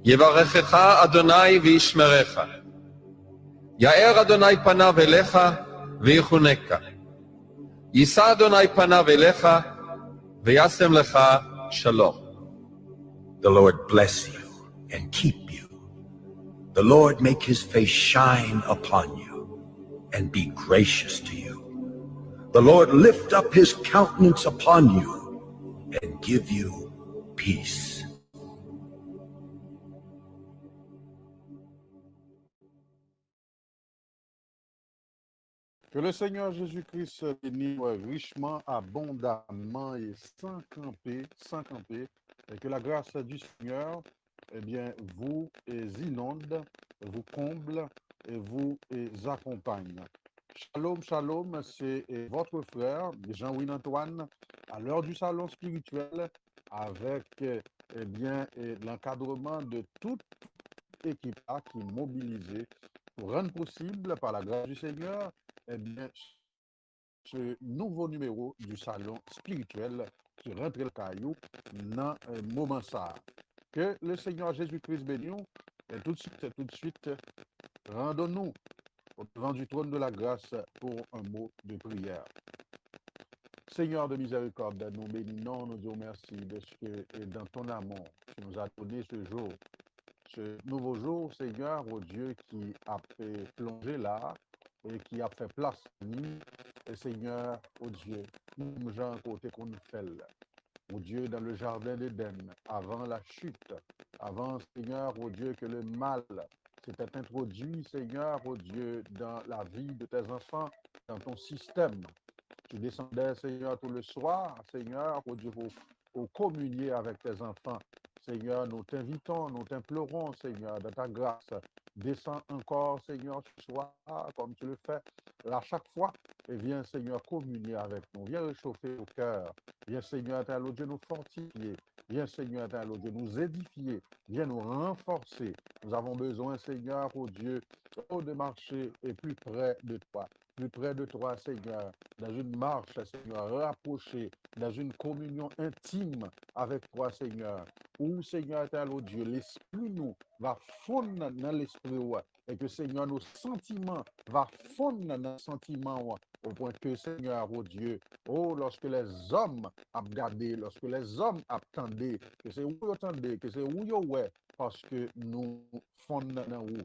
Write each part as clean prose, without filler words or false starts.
יברכך אדוני וישמרך. יאר אדוני פניו אליך ויחונקה. יישא אדוני פניו אליך וישם לך שלום. The Lord bless you and keep you. The Lord make his face shine upon you and be gracious to you. The Lord lift up his countenance upon you and give you peace. Que le Seigneur Jésus-Christ bénisse richement, abondamment et sans camper, et que la grâce du Seigneur, eh bien, vous inonde, vous comble et vous accompagne. Shalom, shalom, c'est votre frère Jean-Win Antoine à l'heure du salon spirituel avec eh bien, l'encadrement de toute équipe qui est mobilisée pour rendre possible par la grâce du Seigneur eh bien, ce nouveau numéro du salon spirituel sur Rentre le Caillou dans un moment ça. Que le Seigneur Jésus-Christ bénisse et tout de suite, rendons-nous au devant du trône de la grâce pour un mot de prière. Seigneur de miséricorde, nous bénissons, nous disons merci de ce que dans ton amour, tu nous as donné ce jour, ce nouveau jour, Seigneur, au Dieu qui a fait plonger là et qui a fait place à nous, et Seigneur, au Dieu, nous gens côté qu'on fait là. Au Dieu, dans le jardin d'Éden, avant la chute, avant, Seigneur, au Dieu, que le mal s'était introduit, Seigneur, au Dieu, dans la vie de tes enfants, dans ton système. Tu descendais, Seigneur, tout le soir, Seigneur, au Dieu, pour communier avec tes enfants. Seigneur, nous t'invitons, nous t'implorons, Seigneur, de ta grâce. Descends encore, Seigneur, ce soir, comme tu le fais à chaque fois. Et viens, Seigneur, communier avec nous. Viens réchauffer nos cœurs. Viens, Seigneur, éternel Dieu, nous fortifier. Viens, Seigneur, éternel Dieu, nous édifier. Viens nous renforcer. Nous avons besoin, Seigneur, oh Dieu, de marcher et plus près de toi. Plus près de toi, Seigneur, dans une marche, Seigneur, rapprochée, dans une communion intime avec toi, Seigneur. Où, Seigneur, éternel oh Dieu, l'esprit nous va fondre dans l'esprit, et que, Seigneur, nos sentiments va fondre dans nos sentiments, au point que, Seigneur, oh Dieu, oh, lorsque les hommes regardent, lorsque les hommes attendaient, que c'est où ils attendaient, que c'est où ils ouais, parce que nous fondons dans vous.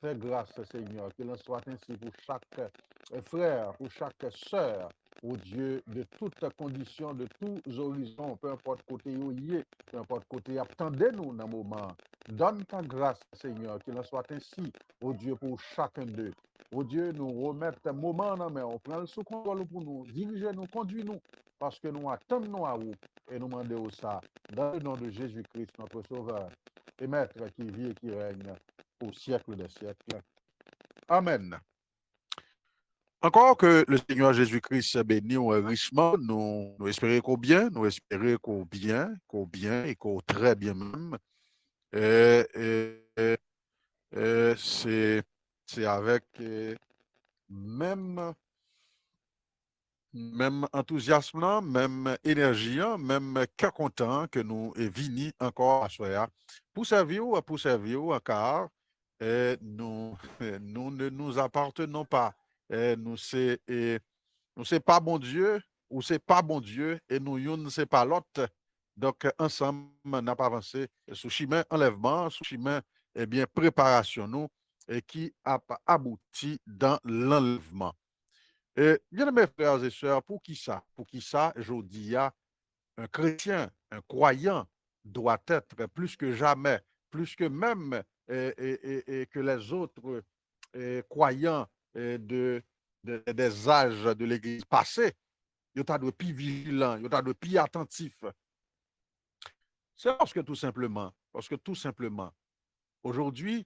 Fais grâce, Seigneur, qu'il en soit ainsi pour chaque frère, pour chaque sœur, au Dieu, de toutes conditions, de tous horizons, peu importe côté où il est, peu importe côté, attendez-nous dans le moment. Donne ta grâce, Seigneur, qu'il en soit ainsi, au Dieu, pour chacun d'eux. Au Dieu, nous remettre un moment dans main, on prend le sous contrôle pour nous, dirigez-nous, conduis-nous, parce que nous attendons à vous et nous demandons ça, dans le nom de Jésus-Christ, notre Sauveur et Maître qui vit et qui règne au siècle des siècles. Amen. Encore que le Seigneur Jésus-Christ bénisse richement, nous espérons qu'au bien, nous espérons qu'au bien et qu'au très bien même. C'est avec même enthousiasme, même énergie, même cœur content que nous venons encore à soi pour servir, car nous ne nous appartenons pas. Nous c'est pas bon Dieu ou c'est pas bon Dieu et nous ne c'est pas l'autre. Donc ensemble n'a pas avancé sous chemin enlèvement, sous chemin eh bien préparation nous et qui a abouti dans l'enlèvement. Bien mes frères et sœurs, pour qui ça, je dis un chrétien, un croyant doit être plus que jamais, plus que même que les autres croyants des âges de l'Église passée, il y a de plus vigilant, il y a de plus attentif. C'est parce que tout simplement, aujourd'hui,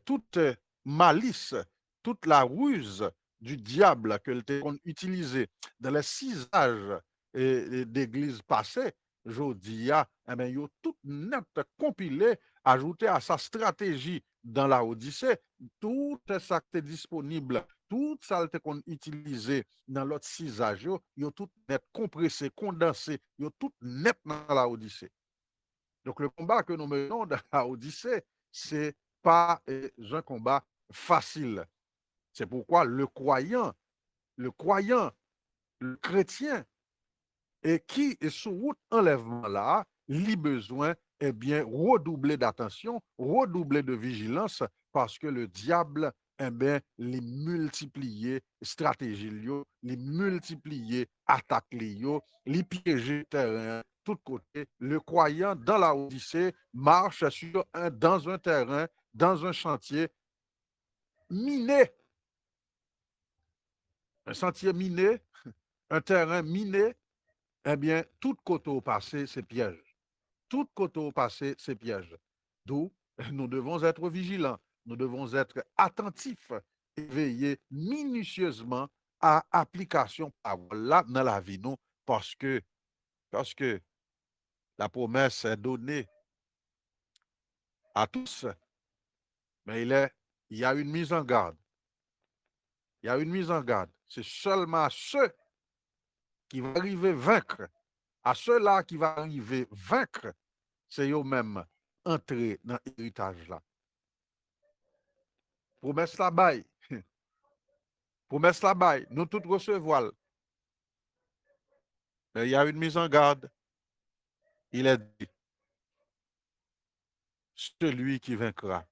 toute malice, toute la ruse du diable que l'on utilisé dans les 6 âges d'église passées, je dis, il y a tout net compilé, ajouté à sa stratégie dans la Odyssée, tout ça qui est disponible, tout ça qu'on utilisé dans l'autre 6 âges, il y a tout net compressé, condensé, il y a tout net dans la Odyssée. Donc, le combat que nous menons dans la Odyssée, ce n'est pas un combat facile. C'est pourquoi le croyant, le chrétien, et qui est sous route enlèvement là, il besoin, redoubler d'attention, redoubler de vigilance, parce que le diable, les multiplier stratégies, les multiplier attaques, les piéger terrain, tout côté. Le croyant dans la Odyssée marche dans un terrain, dans un chantier miné. Un sentier miné, un terrain miné, tout côté au passé, c'est piège. Tout côté au passé, c'est piège. D'où nous devons être vigilants, nous devons être attentifs et veiller minutieusement à l'application là dans la vie, nous, parce que la promesse est donnée à tous, mais il y a une mise en garde. Il y a une mise en garde. C'est seulement à ceux qui vont arriver vaincre, à ceux-là qui vont arriver vaincre, c'est eux-mêmes entrer dans l'héritage là. Promesse la baille. Promesse la baille. Nous tous recevoir. Mais il y a une mise en garde. Il est dit, celui qui vaincra,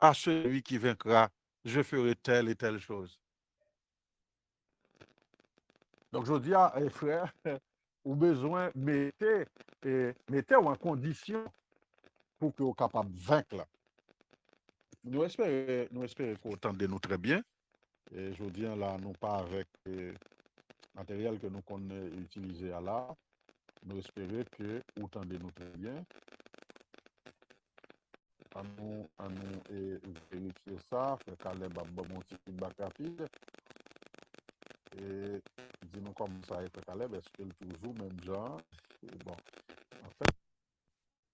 à celui qui vaincra, je ferai telle et telle chose. Donc je dis à frère, ou besoin, mettez en condition pour que vous soyez capable de vaincre là. Nous espérons qu'on entende nous très bien. Et je dis là, nous pas avec matériel que nous connaissons utiliser à là. Nous espérons que vous entendez nous très bien. À nous vérifier ça, faire Caleb a bon petit feedback rapide. Et dis-nous comment ça est, Caleb, est-ce que toujours même genre? Bon, en fait.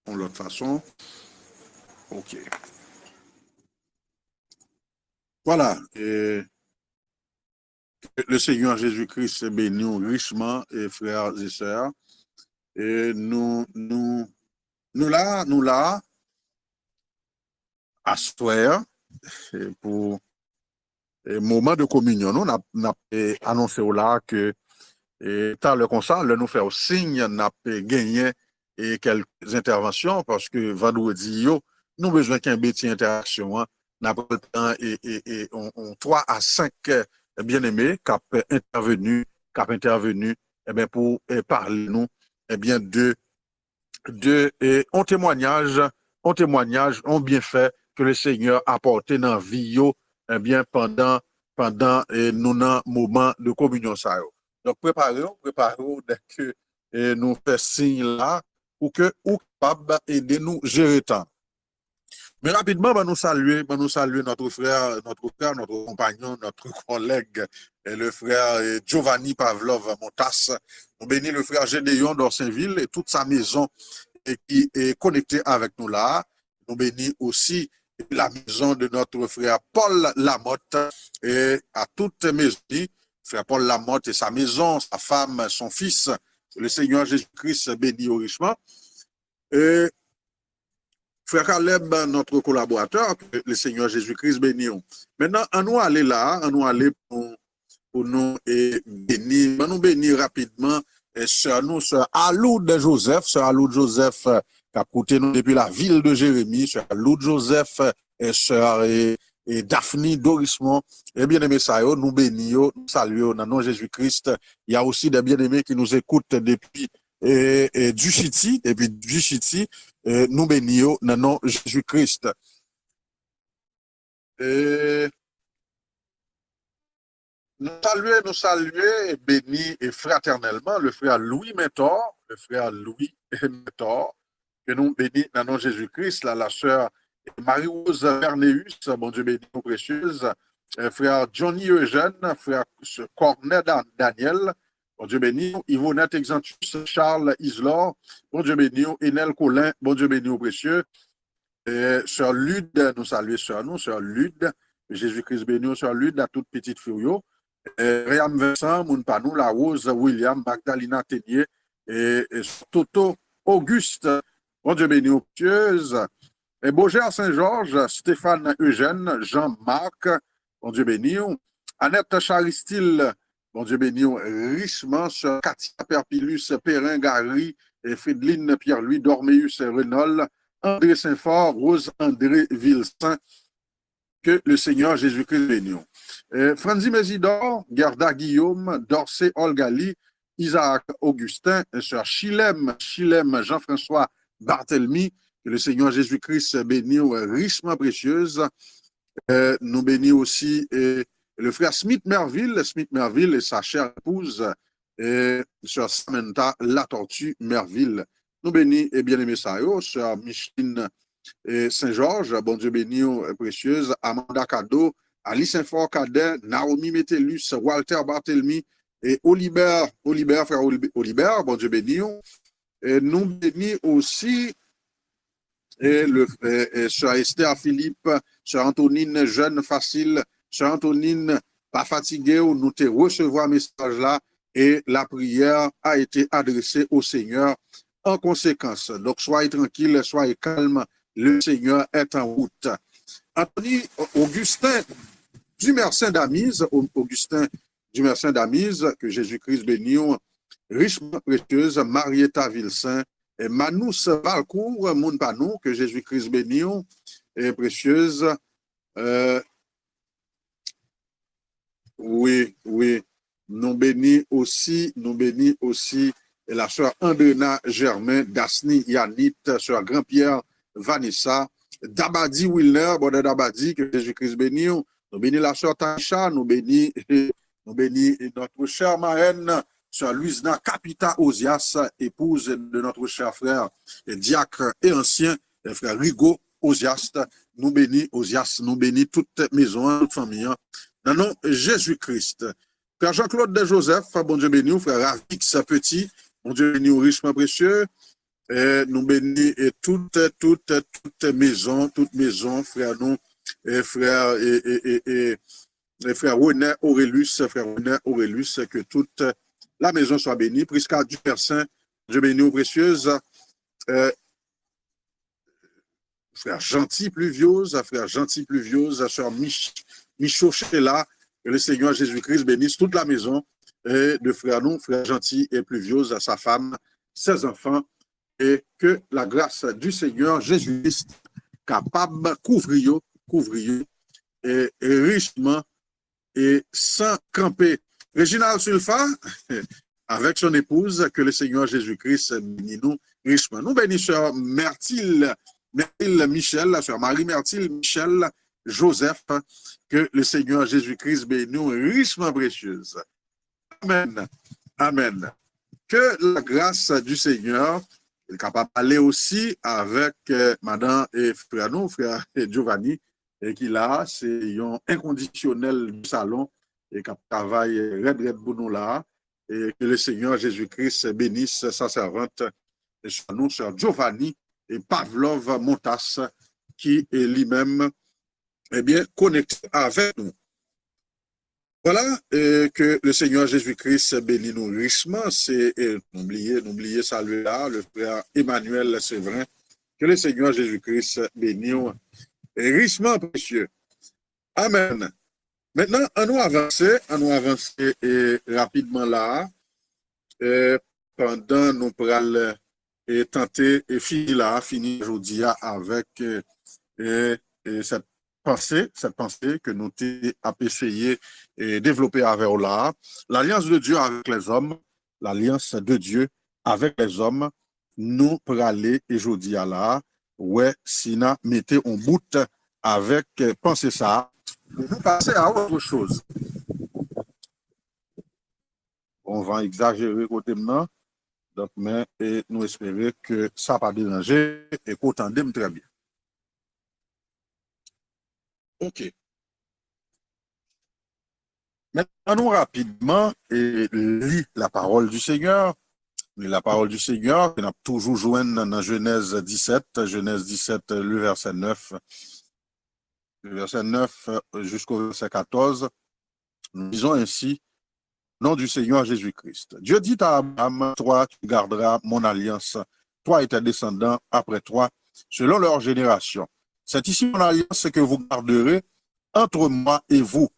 De l'autre façon, ok. Voilà. Et le Seigneur Jésus-Christ bénit richement, et frères et sœurs. Et nous là, à soir, pour le moment de communion, nous avons annoncé là que, tant le concert, nous fait au signe, nous avons gagné quelques interventions, parce que vendredi, nous avons besoin qu'un petit interaction, nous avons le temps, et on 3 à 5 bien-aimés qui ont intervenu, pour parler nous, on témoignage, on bien fait que le Seigneur a apporté dans la vie, pendant nous dans moment de communion ça. Donc préparons dès que nous faisons signe là, pour que nous capable aider nous gérer temps. Mais rapidement, nous saluer notre frère, notre compagnon, notre collègue, le frère Giovanni Pavlov Montas. Nous bénissons le frère Gédéon d'Orsainville et toute sa maison qui est connectée avec nous là. Nous bénissons aussi la maison de notre frère Paul Lamotte et à toute maison, frère Paul Lamotte et sa maison, sa femme, son fils, le Seigneur Jésus-Christ bénit richement. Et frère Caleb, notre collaborateur, que le Seigneur Jésus-Christ bénit. Maintenant, on nous aller là, on nous aller pour nous bénir. On nous bénir rapidement, sœur Aloud Joseph, sœur Aloud Joseph, qui a coûté nous depuis la ville de Jérémie, sœur Aloud Joseph, sœur Daphne Dorismont, et bien-aimés, ça, nous bénissons, nous saluons dans le nom de Jésus-Christ. Il y a aussi des bien-aimés qui nous écoutent depuis du Chiti, nous bénissons dans le nom de Jésus-Christ. Nous saluons et bénis et fraternellement le frère Louis Mentor, que nous bénissons dans le nom de Jésus-Christ, la sœur Marie-Rose Verneus, bon Dieu béni, précieuse, frère Johnny Eugène, frère Cornet Daniel, bon Dieu béni, Yvonnette Exantus, Charles Islor, bon Dieu béni, Enel Colin, bon Dieu béni, précieux, sœur Lude, nous saluons sœur Lude, Jésus-Christ béni, sœur Lude, la toute petite fille, Réam Vincent, Mounpanou, La Rose, William, Magdalena Ténier, et Toto Auguste, Bon Dieu béni aux pieuses. Et Beaugère Saint-Georges, Stéphane Eugène, Jean-Marc, bon Dieu béni. Annette Charistil, bon Dieu béni, richement, sur Katia Perpilus, Perrin Gary, et Fridline Pierre-Louis, Dorméus Renaud, André Saint-Fort, Rose André Vilsaint, que le Seigneur Jésus-Christ bénisse. Franzi Mésidor, Gerda Guillaume, Dorsey Olgali, Isaac Augustin, Sœur Chilem Jean-François Barthélemy, que le Seigneur Jésus-Christ bénisse richement précieuse. Nous bénissons aussi le frère Smith Merville et sa chère épouse, Sœur Samantha La Tortue Merville. Nous bénissons et bien-aimés Sœur Micheline Saint-Georges, bon Dieu béni, précieuse, Amanda Cadeau, Alice Saint-Fort Cadet, Naomi Métellus, Walter Barthélemy et Olibert, frère Olibert, bon Dieu béni. Et nous bénissons aussi Sœur Esther Philippe, Sœur Antonine Jeune Facile, Sœur Antonine pas fatiguée, nous te recevoir message là et la prière a été adressée au Seigneur en conséquence. Donc soyez tranquille, soyez calme, le Seigneur est en route. Anthony Augustin Dumersin d'Amise, que Jésus-Christ bénisse, richement précieuse, Marietta Vilsaint, et Manous Valcourt, mon panou, que Jésus-Christ bénisse, et précieuse. Oui, nous bénis aussi la sœur Andrena Germain, Dasni Yanit, sœur Grand-Pierre Vanessa, Dabadi Wilner, bon Dabadi, que Jésus-Christ bénisse. Nous bénis la sœur Tacha, nous bénis notre chère marraine, sœur Luisna Capita Osias, épouse de notre cher frère, et diacre et ancien, le frère Rigaud Osias. Nous bénis Osias, nous bénis toute maison, toute famille, dans le nom de Jésus-Christ. Frère Jean-Claude de Joseph, bon Dieu béni, frère Ravix Petit, bon Dieu béni, richement précieux. Nous bénis toute maison, frère nous, frère René Aurélus, que toute la maison soit bénie. Prisca Dupersin, Dieu béni aux précieuses. Frère Gentil Pluviose, sœur Michaud Chela, que le Seigneur Jésus-Christ bénisse toute la maison de frère nous, frère Gentil et Pluviose, sa femme, ses enfants, et que la grâce du Seigneur Jésus-Christ capable couvrir et richement et sans camper. Réginald Sulfa, avec son épouse, que le Seigneur Jésus-Christ bénisse nous richement. Nous bénissons Mertile Michel, la sœur Marie-Mertile Michel Joseph, que le Seigneur Jésus-Christ bénisse nous richement précieuse. Amen. Amen. Que la grâce du Seigneur est capable d'aller aussi avec madame et frère nous, frère Giovanni, et qui là, c'est un inconditionnel du salon et qui travaille red pour nous là, et que le Seigneur Jésus-Christ bénisse sa servante, et nous, sœur Giovanni et Pavlov Montas, qui est lui-même connecté avec nous. Voilà, que le Seigneur Jésus-Christ bénisse nous richement. C'est, n'oubliez saluer là, le frère Emmanuel Séverin, que le Seigneur Jésus-Christ bénisse richement précieux. Amen. Maintenant, on nous avancer rapidement là, pendant nous pral tenter et finir aujourd'hui avec cette pensée que nous avons essayé de développer avec là, l'alliance de Dieu avec les hommes, nous pour aller aujourd'hui à là, ouais, Sina mettez en bout avec penser ça, pour nous passer à autre chose. On va exagérer côté maintenant, donc mais et nous espérons que ça va pas déranger et qu'on entende très bien. OK. Maintenant, nous rapidement lit la parole du Seigneur. La parole du Seigneur, qu'on a toujours joint dans Genèse 17, le verset 9. Le verset 9 jusqu'au verset 14. Nous disons ainsi, nom du Seigneur Jésus-Christ. Dieu dit à Abraham, toi, tu garderas mon alliance toi et tes descendants après toi, selon leur génération. C'est ici mon alliance que vous garderez entre moi et vous,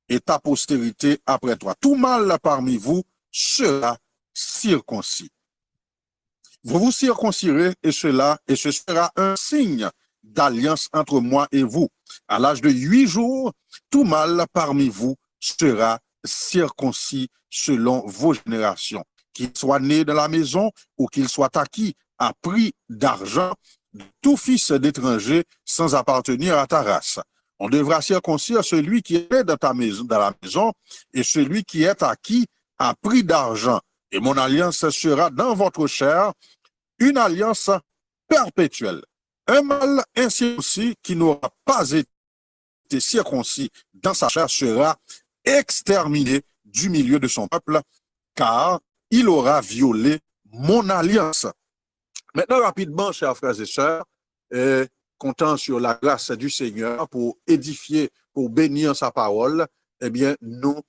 et ta postérité après toi. Tout mâle parmi vous sera circoncis. Vous vous circoncirez, et ce sera un signe d'alliance entre moi et vous. À l'âge de 8 jours, tout mâle parmi vous sera circoncis selon vos générations. Qu'il soit né de la maison ou qu'il soit acquis à prix d'argent, tout fils d'étranger sans appartenir à ta race. On devra circoncire celui qui est dans ta maison, dans la maison, et celui qui est acquis à prix d'argent. Et mon alliance sera dans votre chair, une alliance perpétuelle. Un mâle incirconcis qui n'aura pas été circoncis dans sa chair sera exterminé du milieu de son peuple, car il aura violé mon alliance. Maintenant, rapidement, chers frères et sœurs, comptant sur la grâce du Seigneur pour édifier, pour bénir sa parole, eh bien, nous,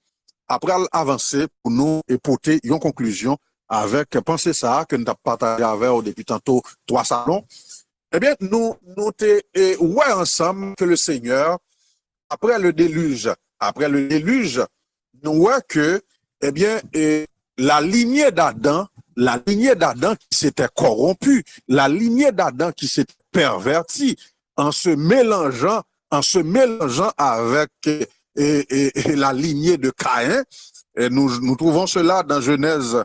après avancer, pour nous éporter une conclusion avec penser ça, que nous avons partagé avec depuis tantôt 3 salons, eh bien, nous ouais ensemble que le Seigneur, après le déluge, nous voyons que, eh bien, la lignée d'Adam qui s'était corrompue, la lignée d'Adam qui s'était pervertie en se mélangeant avec la lignée de Caïn. Et nous trouvons cela dans Genèse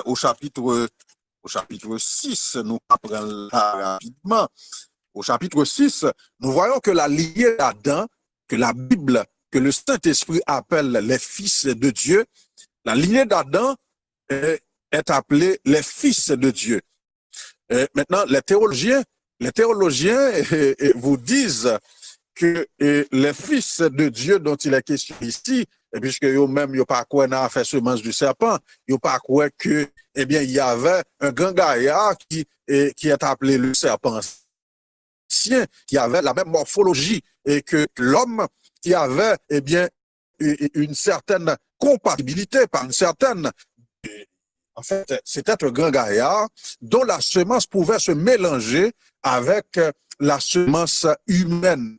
au chapitre 6, nous apprenons là rapidement. Au chapitre 6, nous voyons que la lignée d'Adam, que la Bible, que le Saint-Esprit appelle les fils de Dieu, la lignée d'Adam est appelée les fils de Dieu. Maintenant, les théologiens vous disent que les fils de Dieu dont il est question ici, et puisque eux-mêmes, ils pas quoi n'a fait semence du serpent, ils pas quoi que, eh bien, il y avait un grand gaillard qui est appelé le serpent ancien, qui avait la même morphologie et que l'homme, qui avait, eh bien, une certaine compatibilité, par une certaine, en fait, c'était un grand gaillard dont la semence pouvait se mélanger avec la semence humaine.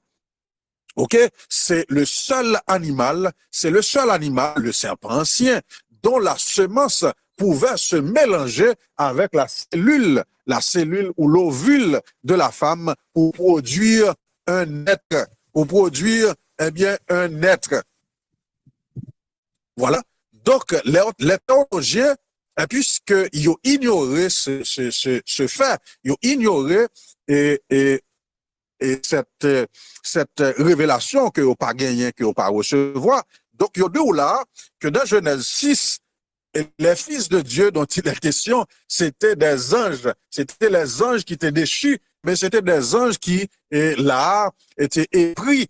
Ok, c'est le seul animal, le serpent ancien, dont la semence pouvait se mélanger avec la cellule ou l'ovule de la femme pour produire un être, eh bien, un être. Voilà. Donc, les théologiens, puisqu'ils ont ignoré ce fait, ils ont ignoré et cette révélation que vous pas gagné, que vous pas recevoir. Donc, il y a deux là que dans Genèse 6, les fils de Dieu dont il est question, c'était des anges. C'était les anges qui étaient déchus, mais c'était des anges qui, là, étaient épris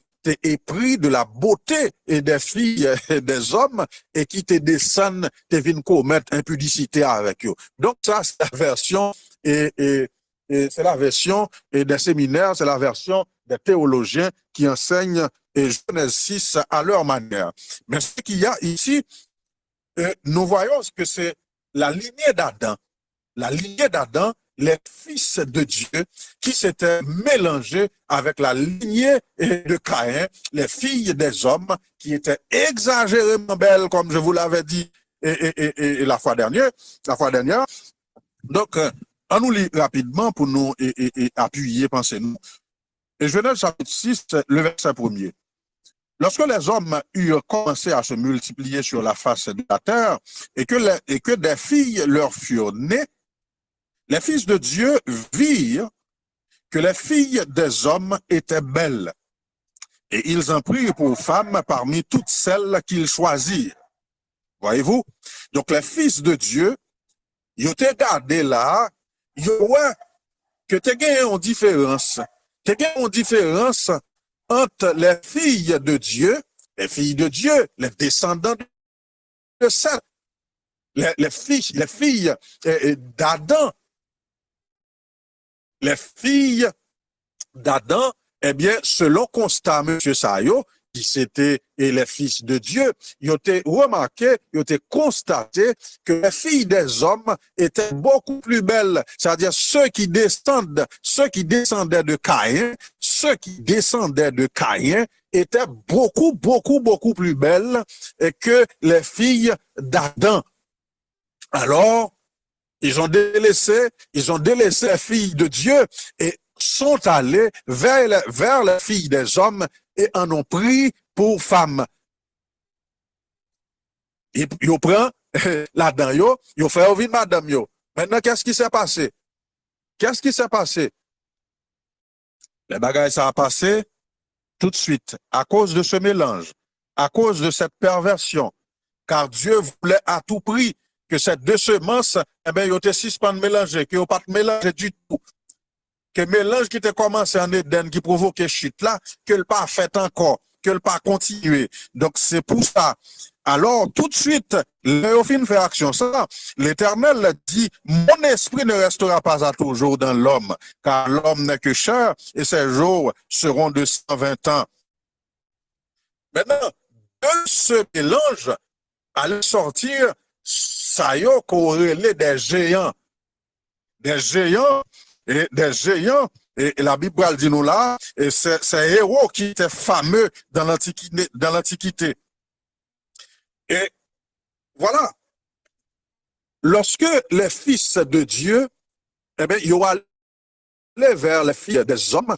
de la beauté et des filles et des hommes et qui te descendent, te viennent commettre impudicité avec eux. Donc, ça, c'est la version c'est la version des séminaires, c'est la version des théologiens qui enseignent Genèse 6 à leur manière. Mais ce qu'il y a ici, nous voyons que c'est la lignée d'Adam, les fils de Dieu qui s'étaient mélangés avec la lignée de Caïn, les filles des hommes qui étaient exagérément belles, comme je vous l'avais dit la fois dernière. Donc, on nous lit rapidement pour nous appuyer, pensez-nous. Et Genèse chapitre 6, le verset 1er. Lorsque les hommes eurent commencé à se multiplier sur la face de la terre et que des filles leur furent nées, les fils de Dieu virent que les filles des hommes étaient belles et ils en prirent pour femmes parmi toutes celles qu'ils choisirent. Voyez-vous? Donc les fils de Dieu, ils ont regardé là, ils ont que tu as une différence. Entre les filles de Dieu, les descendants de Seth, les filles d'Adam, eh bien, selon constat, M. Sayo, qui c'était et les fils de Dieu, ils ont remarqué, ils ont constaté que les filles des hommes étaient beaucoup plus belles. C'est-à-dire ceux qui descendaient de Caïn, étaient beaucoup plus belles que les filles d'Adam. Alors, ils ont délaissé les filles de Dieu et sont allés vers les filles des hommes et en ont pris pour femmes. Ils prennent là-dedans, ils fait ouvrir madame yo. Maintenant, qu'est-ce qui s'est passé? Les bagages, ça a passé tout de suite à cause de ce mélange, à cause de cette perversion. Car Dieu voulait à tout prix que ces deux semences, eh bien, ils étaient suspendus mélanger, qu'ils n'ont pas mélangé du tout. Que mélange qui était commencé en Éden, qui provoquait chute là, que le pas fait encore, que le pas continué. Donc, c'est pour ça. Alors, tout de suite, Léophine fait action. Ça, l'Éternel dit, mon esprit ne restera pas à toujours dans l'homme, car l'homme n'est que chair et ses jours seront de 120 ans. Maintenant, de ce mélange, allait sortir, ça y est, corrélé des géants, et la Bible dit nous là, et c'est héros qui étaient fameux dans l'Antiquité. Et voilà, lorsque les fils de Dieu, eh bien, ils ont allé vers les filles des hommes,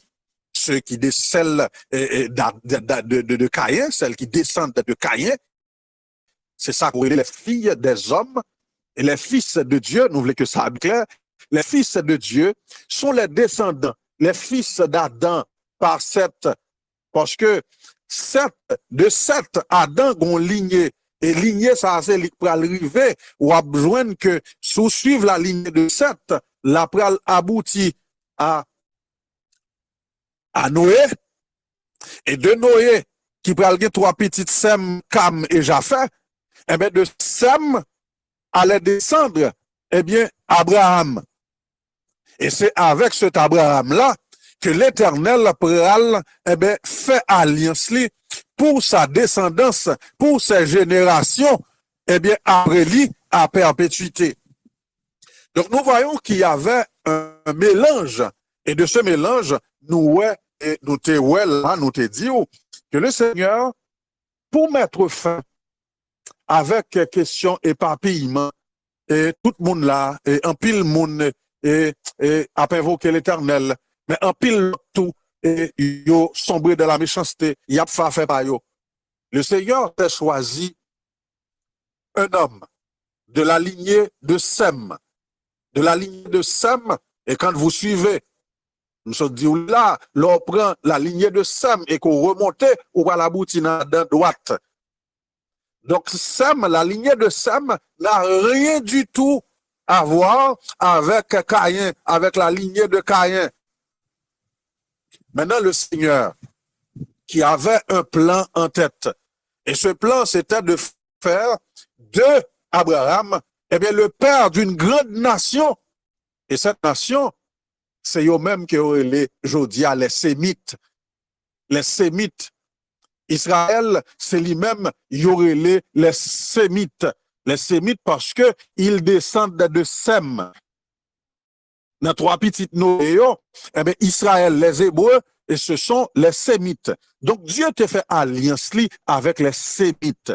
ceux qui descendent de Caïn, celles qui descendent de Caïn, c'est ça qu'on dit les filles des hommes, et les fils de Dieu, nous voulons que ça soit clair, les fils de Dieu sont les descendants, les fils d'Adam par Seth, parce que de Seth, Adam ont ligné, et lignée ça c'est pour arriver, ou à besoin que sous suivre la lignée de Seth, la pral aboutit à Noé, et de Noé, qui pral gen trois petites Sem, Cam et Japheth, eh bien de Sem allait descendre, eh bien, Abraham. Et c'est avec cet Abraham-là que l'Éternel pral, eh bien, fait alliance pour sa descendance, pour ses générations, eh bien, après lui, à perpétuité. Donc, nous voyons qu'il y avait un mélange, et de ce mélange, nous te dit que le Seigneur, pour mettre fin avec question éparpillement, et tout le monde là, et un pile monde, et a invoqué l'Éternel, mais un pile tout, et yo sombré dans la méchanceté, y a pas fait par yo. Le Seigneur a choisi un homme de la lignée de Sem, et quand vous suivez, nous sommes dit là, l'on prend la lignée de Sem et qu'on remonte ou à la boutine de droite. Donc, Sem, la lignée de Sem n'a rien du tout à voir avec Caïn, avec la lignée de Caïn. Maintenant, le Seigneur, qui avait un plan en tête, et ce plan, c'était de faire de Abraham, eh bien, le père d'une grande nation. Et cette nation, c'est eux-mêmes qui auraient les Jodia, les Sémites. Les Sémites. Israël, c'est lui-même, il aurait les Sémites. Les Sémites parce que ils descendent de Sem. Dans trois petites Noé, eh bien, Israël, les Hébreux, et ce sont les Sémites. Donc, Dieu te fait alliance avec les Sémites.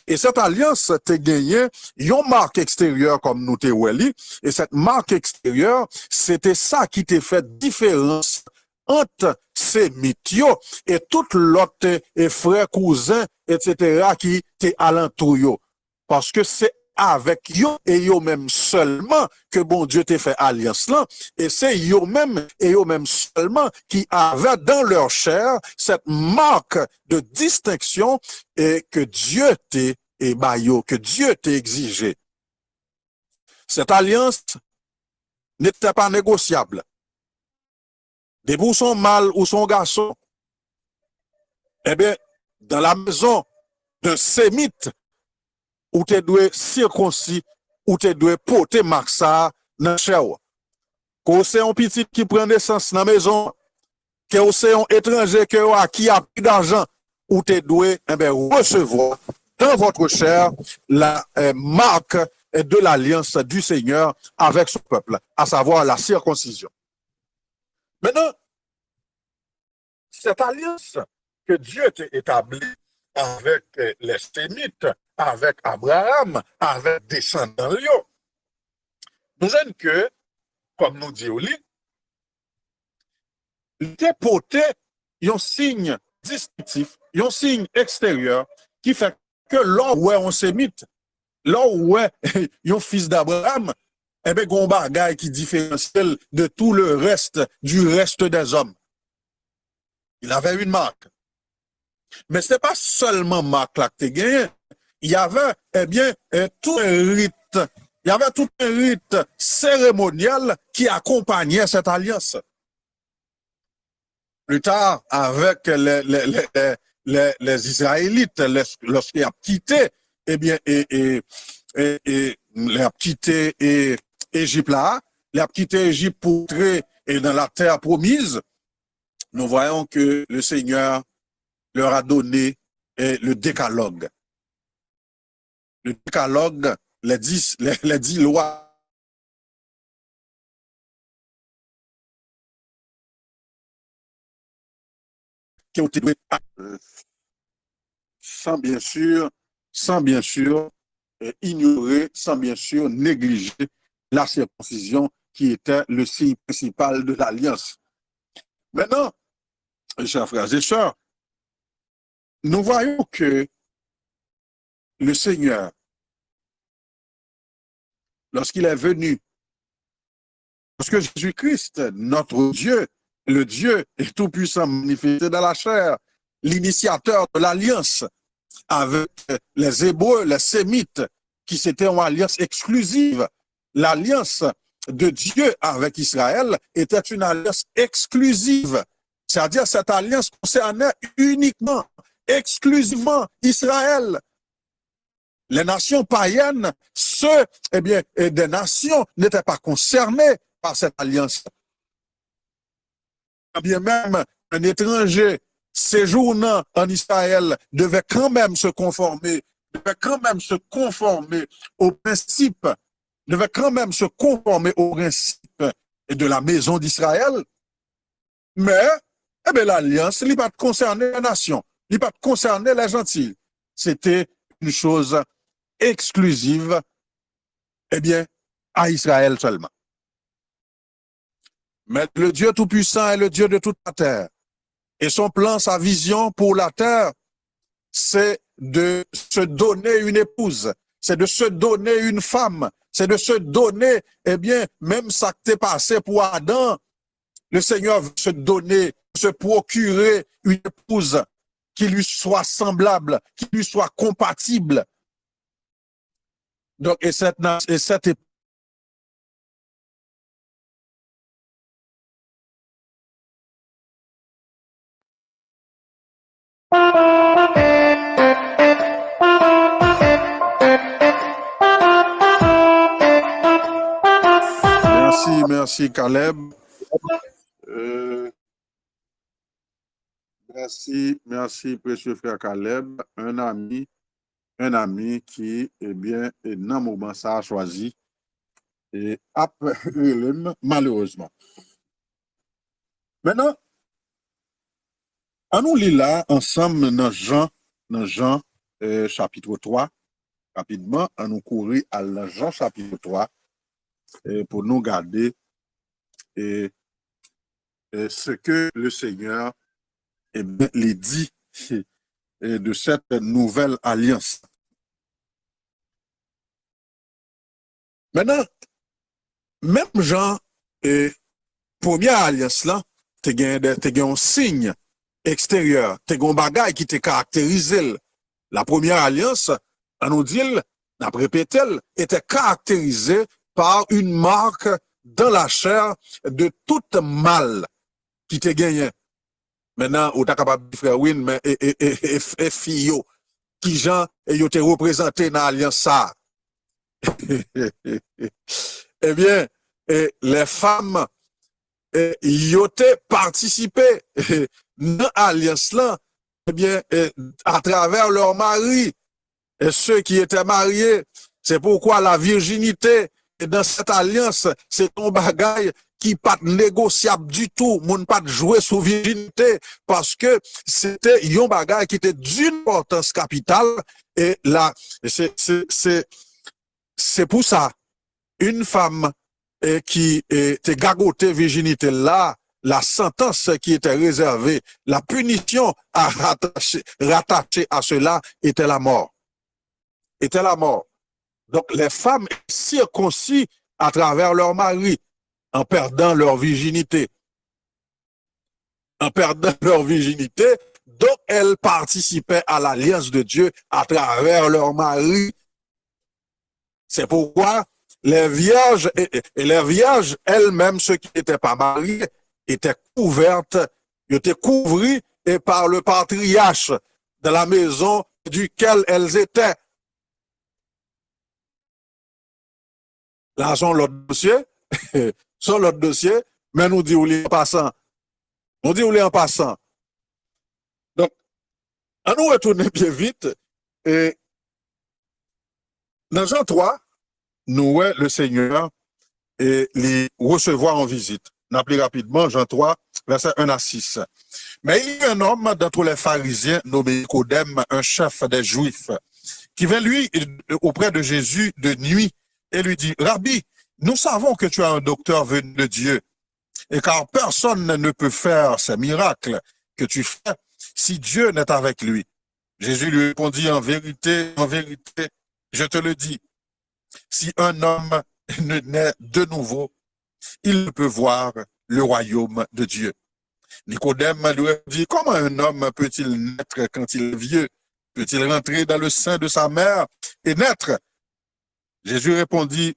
Et cette alliance te gagné une marque extérieure comme nous te weli. Et cette marque extérieure, c'était ça qui te fait différence entre Sémites et tout l'autre et frères, cousins, etc. qui te alentour yo. Parce que c'est avec yo et yo même seulement que bon Dieu te fait alliance là, et c'est yo même et yo même seulement qui avaient dans leur chair cette marque de distinction et que Dieu que Dieu t'a exigé. Cette alliance n'était pas négociable. Des pour son mâle ou son garçon, eh bien, dans la maison d'un sémite, ou te doit circoncis, ou te doit porter marxa dans chair. Quand c'est un petit qui prend naissance dans la maison, que c'est un étranger qui a pris d'argent, ou te doué recevoir dans votre chair la marque de l'alliance du Seigneur avec son peuple, à savoir la circoncision. Maintenant, cette alliance que Dieu a établie avec les Sémites, avec Abraham, avec descendants, nous avons que, comme nous dit Oli, il était porté un signe distinctif, un signe extérieur qui fait que là où on Sémite, là où un fils d'Abraham, eh bien, un bagage qui différentiel de tout le reste, du reste des hommes. Il avait une marque. Mais ce n'est pas seulement marque là que tu gagné. Il y avait, eh bien, tout un rite. Il y avait tout un rite cérémonial qui accompagnait cette alliance. Plus tard, avec les Israélites, lorsqu'ils ont quitté, eh bien, les ont quitté Égypte là, les ont quitté Égypte pour entrer dans la terre promise, nous voyons que le Seigneur leur a donné le décalogue. Le décalogue, les 10 lois qui ont été données sans bien sûr ignorer, sans bien sûr négliger la circoncision qui était le signe principal de l'alliance. Maintenant, chers frères et sœurs, nous voyons que le Seigneur, lorsqu'il est venu, lorsque Jésus-Christ, notre Dieu, le Dieu est tout-puissant manifesté dans la chair, l'initiateur de l'alliance avec les Hébreux, les Sémites, qui s'étaient en alliance exclusive. L'alliance de Dieu avec Israël était une alliance exclusive. C'est-à-dire cette alliance concernait uniquement, exclusivement Israël. Les nations païennes, des nations n'étaient pas concernées par cette alliance. Bien même un étranger séjournant en Israël devait quand même se conformer au principe, de la maison d'Israël. Mais, l'alliance, il n'est pas concerné les nations, il n'est pas concerné les gentils. C'était une chose exclusive, à Israël seulement. Mais le Dieu Tout-Puissant est le Dieu de toute la terre. Et son plan, sa vision pour la terre, c'est de se donner une épouse, c'est de se donner une femme, c'est de se donner, même ça qui t'est passé pour Adam, le Seigneur veut se donner, se procurer une épouse qui lui soit semblable, qui lui soit compatible. Donc, et cette épouse, merci Caleb. Merci précieux frère Caleb, un ami qui, dans un moment ça a choisi et après malheureusement. Maintenant, on nous lit là ensemble dans Jean chapitre 3, rapidement, on nous courir à Jean chapitre 3 pour nous garder ce que le Seigneur les dit de cette nouvelle alliance. Maintenant, même Jean, première alliance là, tu as un signe extérieur, tu as un bagage qui te caractérise. La première alliance, on nous dit, la répété, était caractérisée par une marque dans la chair de tout mal qui te gagné. Maintenant, on t'a capable de faire win, mais et fille, qui gens yo te représenté dans l'alliance ça. Les femmes, yo te participé dans l'alliance là, eh bien, à travers leur mari, et ceux qui étaient mariés. C'est pourquoi la virginité, et dans cette alliance, c'est un bagage qui pas négociable du tout. Moun pas jouer sous virginité parce que c'était un bagage qui était d'une importance capitale. Et là, c'est pour ça, une femme qui était gagotée virginité là, la sentence qui était réservée, la punition à rattacher à cela était la mort. Était la mort. Donc les femmes circoncis à travers leur mari en perdant leur virginité. En perdant leur virginité, donc elles participaient à l'alliance de Dieu à travers leur mari. C'est pourquoi les vierges et les vierges elles-mêmes, ceux qui n'étaient pas mariés, étaient couvertes, étaient couverts et par le patriarche de la maison duquel elles étaient. Là, sont l'autre dossier, mais nous dit où les en passant. On dit où les en passant. Donc, à nous retourner bien vite, et dans Jean 3, nous, ouais, le Seigneur, et les recevoir en visite. On appelle rapidement Jean 3, versets 1 à 6. Mais il y a un homme d'entre les pharisiens nommé Nicodème, un chef des Juifs, qui vint lui auprès de Jésus de nuit et lui dit, Rabbi, nous savons que tu es un docteur venu de Dieu, et car personne ne peut faire ces miracles que tu fais si Dieu n'est avec lui. Jésus lui répondit, en vérité, je te le dis, si un homme ne naît de nouveau, il ne peut voir le royaume de Dieu. Nicodème lui dit, comment un homme peut-il naître quand il est vieux? Peut-il rentrer dans le sein de sa mère et naître? Jésus répondit,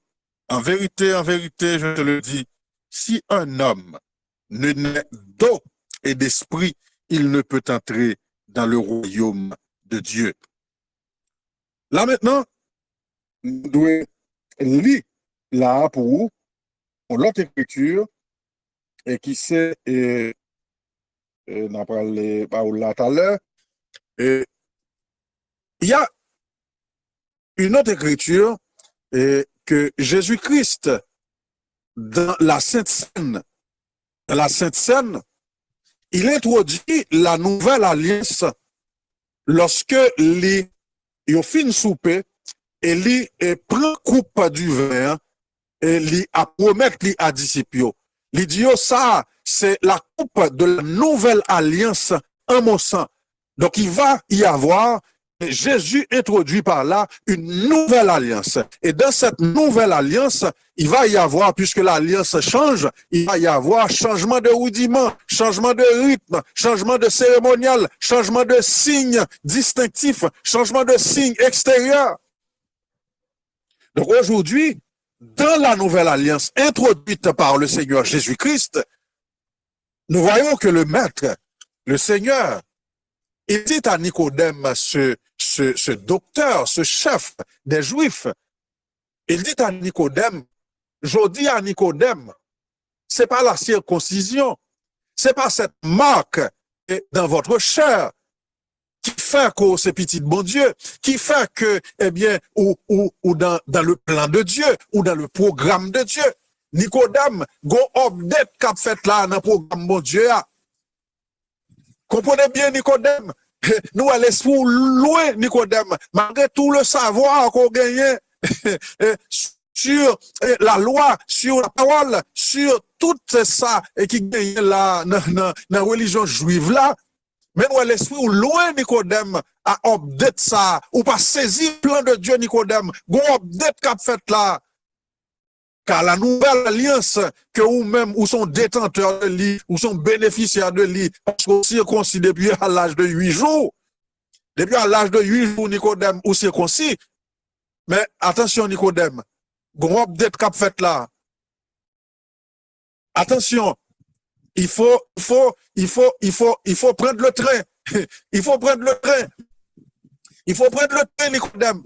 en vérité, je te le dis, si un homme ne naît d'eau et d'esprit, il ne peut entrer dans le royaume de Dieu. Là maintenant, nous devons lire là pour vous, l'autre écriture, et qui c'est, on a parlé là tout à l'heure, il y a une autre écriture que Jésus-Christ, dans la Sainte Seine, il introduit la nouvelle alliance lorsque il fin souper et il prend coupe du vin et il a promettre à disciples. Il dit ça, c'est la coupe de la nouvelle alliance en mon sang. Donc il va y avoir, Jésus introduit par là une nouvelle alliance. Et dans cette nouvelle alliance, il va y avoir, puisque l'alliance change, il va y avoir changement de rudiment, changement de rythme, changement de cérémonial, changement de signes distinctifs, changement de signes extérieurs. Donc aujourd'hui, dans la nouvelle alliance introduite par le Seigneur Jésus-Christ, nous voyons que le Maître, le Seigneur, il dit à Nicodème, ce docteur, ce chef des Juifs, il dit à Nicodème, je dis à Nicodème, c'est pas la circoncision, c'est pas cette marque dans votre chair qui fait que c'est petit de bon Dieu, qui fait que, eh bien, ou dans le plan de Dieu, ou dans le programme de Dieu. Nicodème, go update qu'a fait là dans le programme bon Dieu. Comprenez bien, Nicodème. Nous, à l'esprit loin, Nicodème, malgré tout le savoir qu'on gagne sur la loi, sur la parole, sur tout ça qui gagne là, dans la religion juive là, mais nous, à l'esprit loin, Nicodème, à update ça, ou pas saisir le plan de Dieu, Nicodème, go update qu'a fait là. Car la nouvelle alliance que vous-même, ou sont détenteurs de lui, ou sont bénéficiaires de lui, parce qu'on circoncis depuis à l'âge de 8 jours. Depuis à l'âge de 8 jours, Nicodème, ou circoncis. Mais attention, Nicodème, gros update qu'a fait là. Attention, il faut prendre le train. Il faut prendre le train. Il faut prendre le train, Nicodème.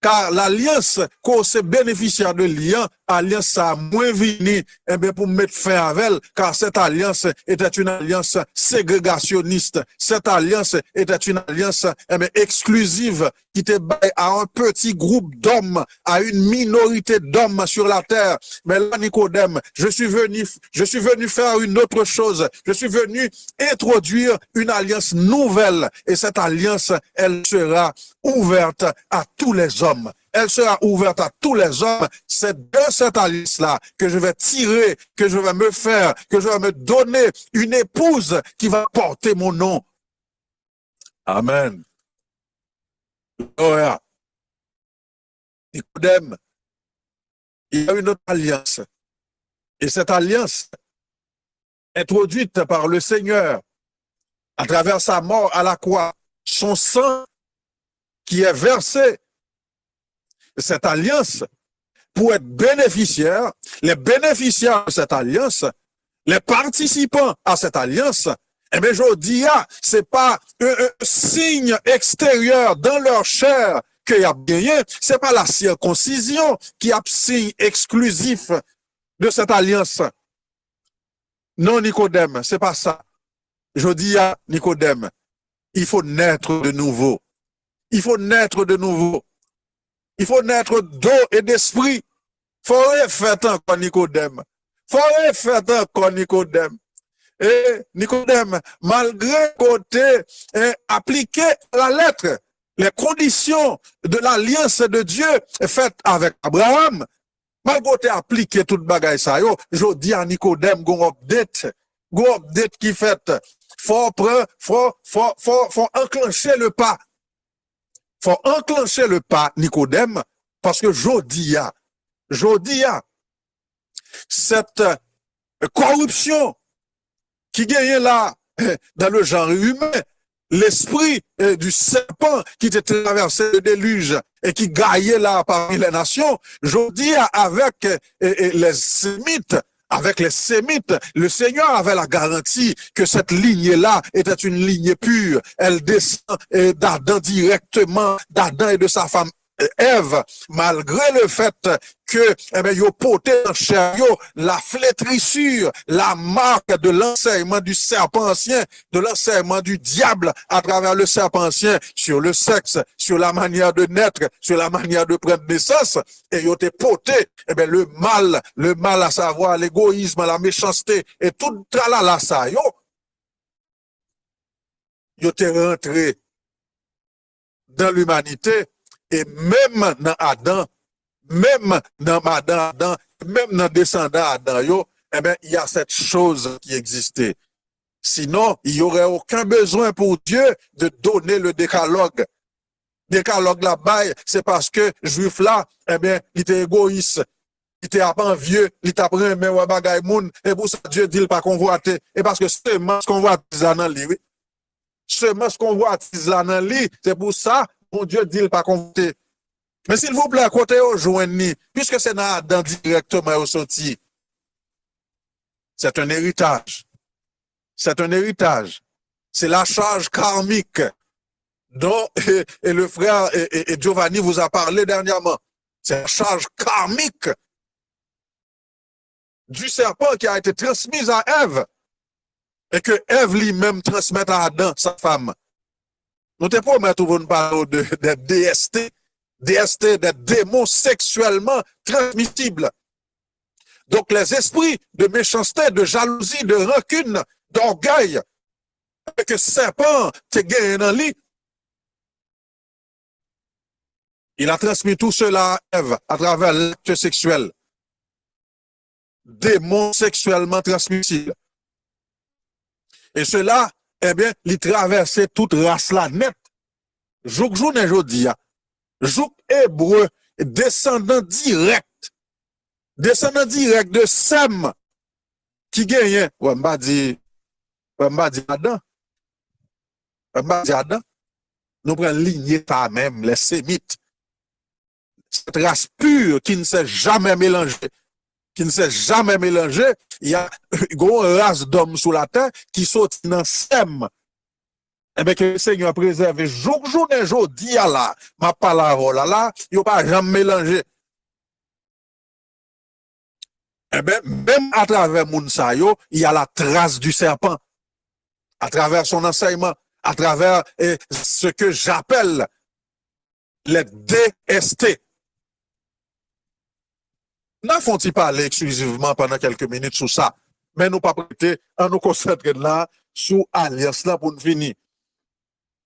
car l'alliance qu'on se bénéficiaire de lien, alliance ça moins vini, eh bien, pour mettre fin avec elle, car cette alliance était une alliance ségrégationniste. Cette alliance était une alliance, eh bien, exclusive, qui était à un petit groupe d'hommes, à une minorité d'hommes sur la terre. Mais là, Nicodème, je suis venu faire une autre chose. Je suis venu introduire une alliance nouvelle. Et cette alliance, elle sera ouverte à tous les hommes. Elle sera ouverte à tous les hommes. C'est de cette alliance-là que je vais tirer, que je vais me faire, que je vais me donner une épouse qui va porter mon nom. Amen. Gloria. Nicodème, il y a une autre alliance. Et cette alliance, introduite par le Seigneur à travers sa mort à la croix, son sang qui est versé, cette alliance, pour être bénéficiaire, les bénéficiaires de cette alliance, les participants à cette alliance, eh bien, je dis, c'est pas un signe extérieur dans leur chair qu'il y a gagné, c'est pas la circoncision qui a signe exclusif de cette alliance. Non, Nicodème, c'est pas ça. Je dis à Nicodème, il faut naître de nouveau. Il faut naître de nouveau. Il faut naître d'eau et d'esprit. Faut refaire encore Nicodème. Faut refaire encore Nicodème. Et Nicodème, malgré côté appliqué à la lettre, les conditions de l'alliance de Dieu faite avec Abraham, malgré appliqué toute bagaille ça yo, je dis à Nicodème gon update qui fait faut enclencher le pas. Faut enclencher le pas Nicodème parce que je dis cette corruption qui gagne là dans le genre humain, l'esprit du serpent qui était traversé le déluge et qui gagnait là parmi les nations, je dis avec les Sémites, le Seigneur avait la garantie que cette lignée-là était une lignée pure. Elle descend d'Adam directement, d'Adam et de sa femme Ève, malgré le fait que, eh bien, yo porté dans chair yo la flétrissure, la marque de l'enseignement du serpent ancien, de l'enseignement du diable à travers le serpent ancien sur le sexe, sur la manière de naître, sur la manière de prendre naissance, et yo te porté, eh bien, le mal à savoir l'égoïsme, la méchanceté, et tout tralala ça, yo te rentré dans l'humanité. Et même dans Adam, même dans Adam, même dans descendant Adam, eh bien, il y a cette chose qui existait. Sinon, il n'y aurait aucun besoin pour Dieu de donner le décalogue. Décalogue là-bas, c'est parce que juif là, eh bien, il était égoïste. Il était envieux, il t'a pris un ouais bagay moun, et pour ça Dieu dit pas convoiter. Et parce que seulement ce qu'on voit dans lui, oui. Seulement ce qu'on voit dans lui, c'est pour ça mon Dieu dit pas convoiter. Mais s'il vous plaît, côté au joindre, puisque c'est dans Adam directement au sorti. C'est un héritage. C'est un héritage. C'est la charge karmique dont et le frère et Giovanni vous a parlé dernièrement. C'est la charge karmique du serpent qui a été transmise à Ève et que Ève lui-même transmet à Adam, sa femme. Nous te promettons pour nous parler de DST, des démons sexuellement transmissibles. Donc les esprits de méchanceté, de jalousie, de rancune, d'orgueil, que serpent te gagne dans lui, il a transmis tout cela à Ève à travers l'acte sexuel. Démons sexuellement transmissibles. Et cela, eh bien, il traversait toute race là net. Jouk journée jodi a. Jouk hébreu, descendant direct de Sem, qui gagne, ouais, m'a dit Adam. Nous prenons lignée par même, les Sémites. Cette race pure qui ne s'est jamais mélangée. Il y a une race d'hommes sous la terre qui sont dans Sem. Eh bien, que le Seigneur préserve journée, jodi à là, ma parole là, il n'y pas jamais mélangé. Eh bien, même à travers Mounsa, il y a la trace du serpent, à travers son enseignement, à travers ce que j'appelle les DST. Nous font-ils parler exclusivement pendant quelques minutes sur ça, mais nous pas prêter à nous concentrer là sur alliance là pour nous finir.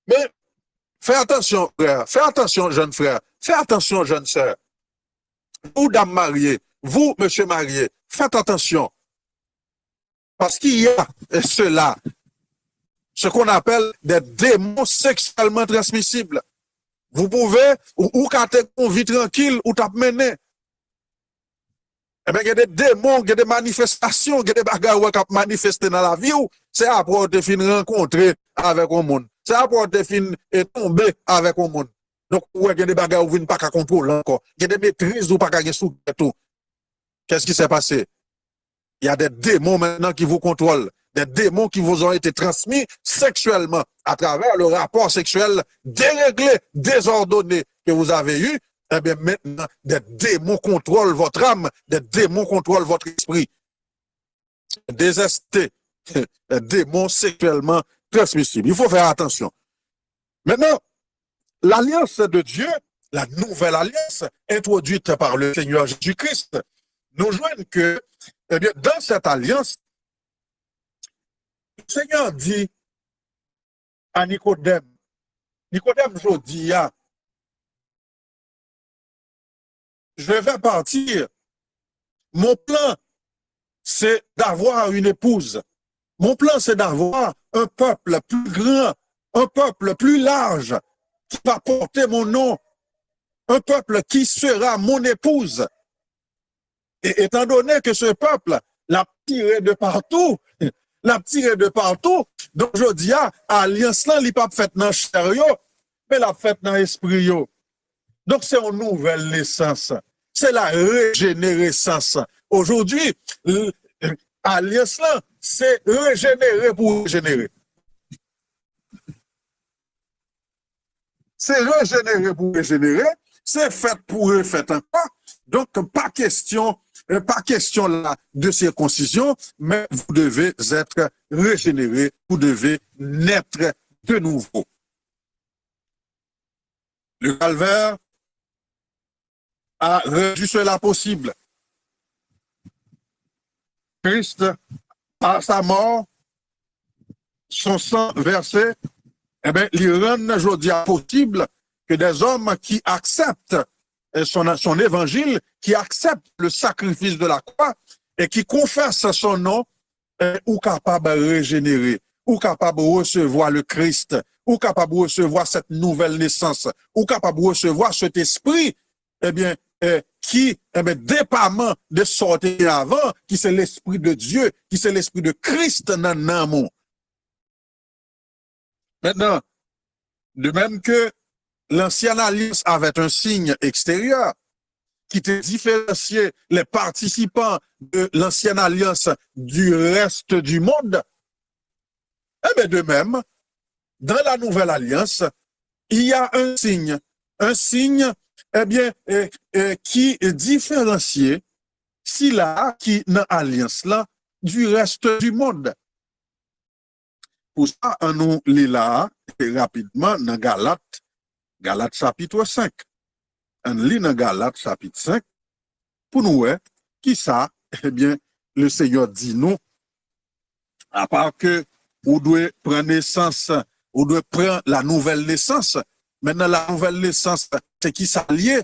Mais fais attention, frère, fais attention, jeune frère, fais attention, jeune sœur. Vous, dame mariée, vous, monsieur marié, faites attention. Parce qu'il y a cela, ce qu'on appelle des démons sexuellement transmissibles. Vous pouvez, ou quand on vit tranquille, ou t'as mené. Eh bien, il y a des démons, il y a des manifestations, il y a des bagarres qui manifestent dans la vie, c'est après te fin rencontrer avec un monde. C'est après te fin tomber avec un monde. Donc, il y a des bagarres où vous ne pas qu'à contrôler encore. Il y a des maîtrises où pas qu'à sous tout. Qu'est-ce qui s'est passé? Il y a des démons maintenant qui vous contrôlent. Des démons qui vous ont été transmis sexuellement à travers le rapport sexuel déréglé, désordonné que vous avez eu. Eh bien, maintenant, des démons contrôlent votre âme, des démons contrôlent votre esprit. Des ST, des démons sexuellement transmissibles. Il faut faire attention. Maintenant, l'alliance de Dieu, la nouvelle alliance introduite par le Seigneur Jésus-Christ, nous joignent que, eh bien, dans cette alliance, le Seigneur dit à Nicodème, je dis, je vais partir. Mon plan, c'est d'avoir une épouse. Mon plan, c'est d'avoir un peuple plus grand, un peuple plus large, qui va porter mon nom, un peuple qui sera mon épouse. Et étant donné que ce peuple l'a tiré de partout, donc je dis, alliance là, il n'est pas faite dans le chair, mais la faite dans l'esprit. Donc c'est une nouvelle naissance. C'est la régénérescence. Aujourd'hui, alliance là, c'est régénérer pour régénérer. C'est régénérer pour régénérer. C'est fait pour refaire encore. Donc, pas question là de circoncision, mais vous devez être régénéré, vous devez naître de nouveau. Le calvaire a rendu cela possible. Christ, par sa mort, son sang versé, eh bien, il rend aujourd'hui possible que des hommes qui acceptent son évangile, qui acceptent le sacrifice de la croix et qui confessent son nom, ou capables de régénérer, ou capables de recevoir le Christ, ou capables de recevoir cette nouvelle naissance, ou capables de recevoir cet esprit, eh bien, qui, dépendamment de sortir avant, qui c'est l'esprit de Dieu, qui c'est l'esprit de Christ dans l'amour. Maintenant, de même que l'ancienne alliance avait un signe extérieur qui te différenciait les participants de l'ancienne alliance du reste du monde, eh bien de même, dans la nouvelle alliance, il y a un signe, eh bien, qui est différencié, si là, qui dans l'alliance là, du reste du monde. Pour ça, on nous lit là, rapidement, dans Galates chapitre 5. On lit dans Galates chapitre 5, pour nous, qui ça, eh bien, le Seigneur dit nous, à part que vous devez prendre naissance, vous devez prendre la nouvelle naissance. Maintenant, la nouvelle naissance, c'est qui s'allie?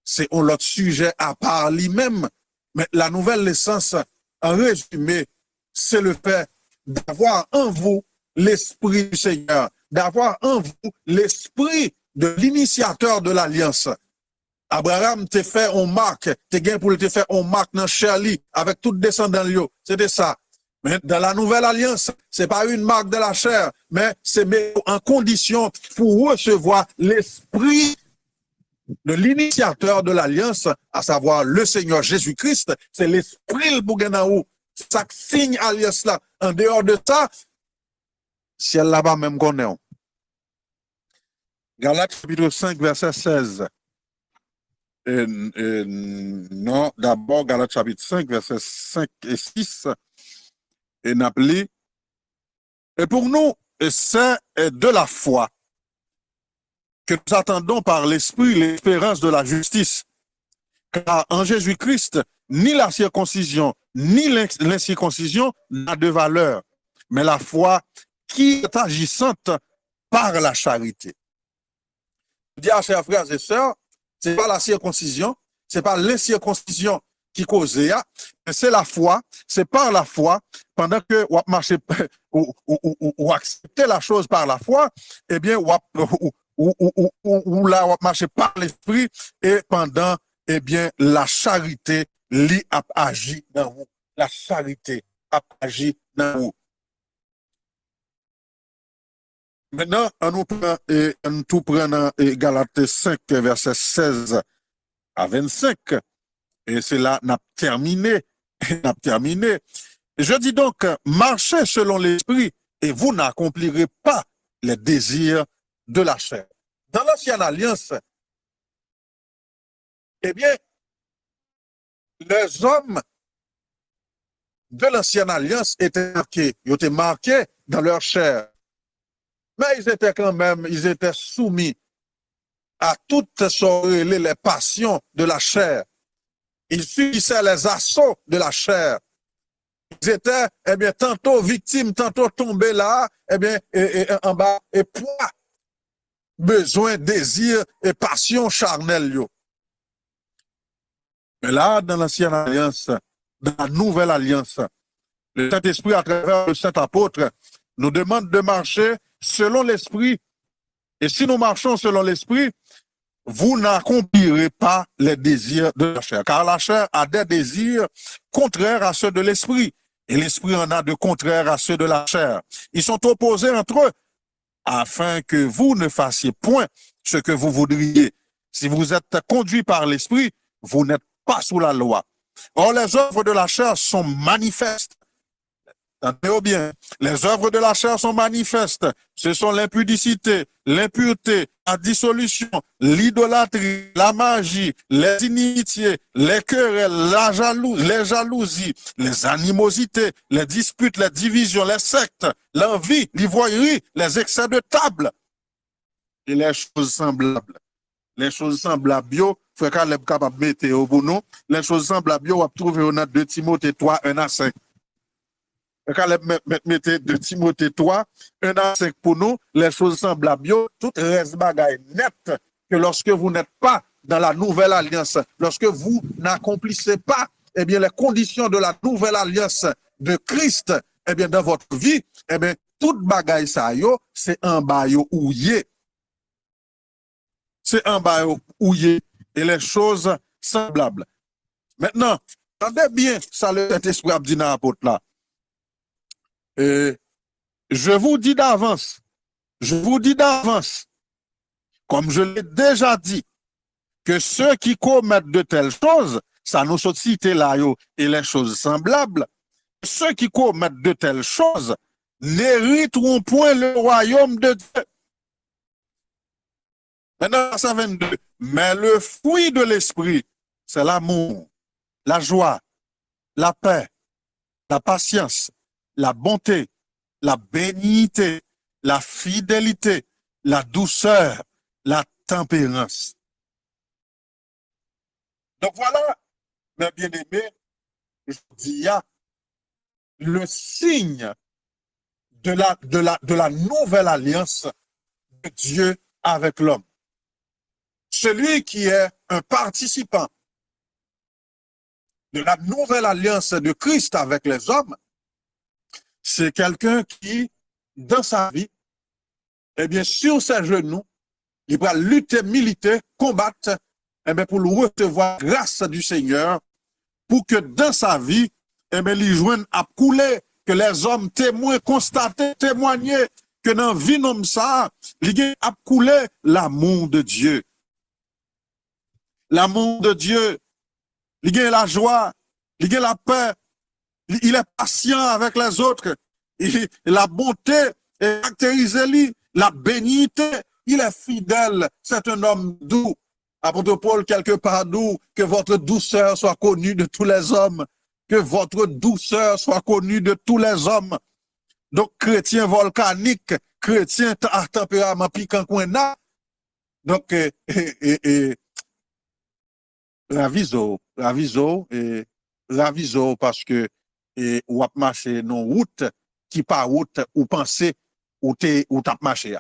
C'est un autre sujet à part lui-même. Mais la nouvelle naissance, en résumé, c'est le fait d'avoir en vous l'esprit du Seigneur, d'avoir en vous l'esprit de l'initiateur de l'alliance. Abraham te fait un marque, te gain pour te faire un marque dans Shirley avec tout descendant, c'était ça. Mais dans la nouvelle alliance, c'est pas une marque de la chair, mais c'est en condition pour recevoir l'esprit de l'initiateur de l'alliance, à savoir le Seigneur Jésus-Christ. C'est l'esprit le bougenaou. Ça signe alliance là. En dehors de ça, ciel là-bas même qu'on est. Galates chapitre 5, verset 16. Non, d'abord Galates chapitre 5, verset 5 et 6. Et n'appelé. Et pour nous, c'est de la foi que nous attendons par l'esprit l'espérance de la justice. Car en Jésus-Christ, ni la circoncision, ni l'incirconcision n'a de valeur, mais la foi qui est agissante par la charité. Je dis à chers frères et sœurs, c'est pas la circoncision, c'est pas l'incirconcision qui cause, mais c'est la foi, c'est par la foi, pendant que vous marchez ou acceptez la chose par la foi, eh bien, ou là, vous marchez par l'esprit, et pendant, eh bien, la charité li a agi dans vous. La charité a agi dans vous. Maintenant, on nous prend dans Galates 5, verset 16 à 25. Et c'est là, n'a terminé. Je dis donc, marchez selon l'esprit et vous n'accomplirez pas les désirs de la chair. Dans l'ancienne alliance, eh bien, les hommes de l'ancienne alliance étaient marqués dans leur chair. Mais ils étaient soumis à toutes sortes les passions de la chair. Ils subissaient les assauts de la chair. Ils étaient, eh bien, tantôt victimes, tantôt tombés là, eh bien, en bas, et poids, besoin, désir et passion charnelle, yo. Mais là, dans l'ancienne alliance, dans la nouvelle alliance, le Saint-Esprit, à travers le Saint-Apôtre, nous demande de marcher selon l'Esprit. Et si nous marchons selon l'Esprit, vous n'accomplirez pas les désirs de la chair. Car la chair a des désirs contraires à ceux de l'Esprit. Et l'Esprit en a de contraires à ceux de la chair. Ils sont opposés entre eux, afin que vous ne fassiez point ce que vous voudriez. Si vous êtes conduit par l'Esprit, vous n'êtes pas sous la loi. Or, les œuvres de la chair sont manifestes. Entendez bien, les œuvres de la chair sont manifestes. Ce sont l'impudicité, l'impureté, la dissolution, l'idolâtrie, la magie, les inimitiés, les querelles, les jalousies, les animosités, les disputes, les divisions, les sectes, l'envie, l'ivoirie, les excès de table et les choses semblables. Les choses semblables, frère Caleb capable de mettre au bout, les choses semblables, vous trouvez au 2 Timothée 3, 1 à 5. Caleb mettez de Timothée 3, 1 à 5 pour nous, les choses semblables, tout reste bagaille net, que lorsque vous n'êtes pas dans la nouvelle alliance, lorsque vous n'accomplissez pas, eh bien, les conditions de la nouvelle alliance de Christ, eh bien, dans votre vie, eh bien, toute bagaille ça, c'est un baillot ouillé. C'est un baillot ouillé et les choses semblables. Maintenant, attendez bien, ça le Saint-Esprit a dit dans l'apôtre là. Je vous dis d'avance, comme je l'ai déjà dit, que ceux qui commettent de telles choses, ça nous saute citer là, et les choses semblables, ceux qui commettent de telles choses n'hériteront point le royaume de Dieu. Maintenant, verset 22. Mais le fruit de l'esprit, c'est l'amour, la joie, la paix, la patience, la bonté, la bénignité, la fidélité, la douceur, la tempérance. Donc voilà, mes bien-aimés, je dis, le signe de la nouvelle alliance de Dieu avec l'homme. Celui qui est un participant de la nouvelle alliance de Christ avec les hommes, c'est quelqu'un qui, dans sa vie, eh bien, sur ses genoux, il va lutter, militer, combattre, eh bien, pour recevoir grâce du Seigneur, pour que dans sa vie, eh bien, il joigne à couler, que les hommes témoins, constater, témoigner, que dans la vie comme ça, il a coulé l'amour de Dieu. L'amour de Dieu, il a la joie, il a la paix, il est patient avec les autres, la bonté, Et caractériser lui, la bénité, il est fidèle, c'est un homme doux. Apôtre Paul, quelque part doux, que votre douceur soit connue de tous les hommes, que votre douceur soit connue de tous les hommes. Donc, chrétien volcanique, chrétien à tempérament piquant qu'on a. Donc, raviso parce que ou ap marché non route qui pas route ou penser ou tap marché.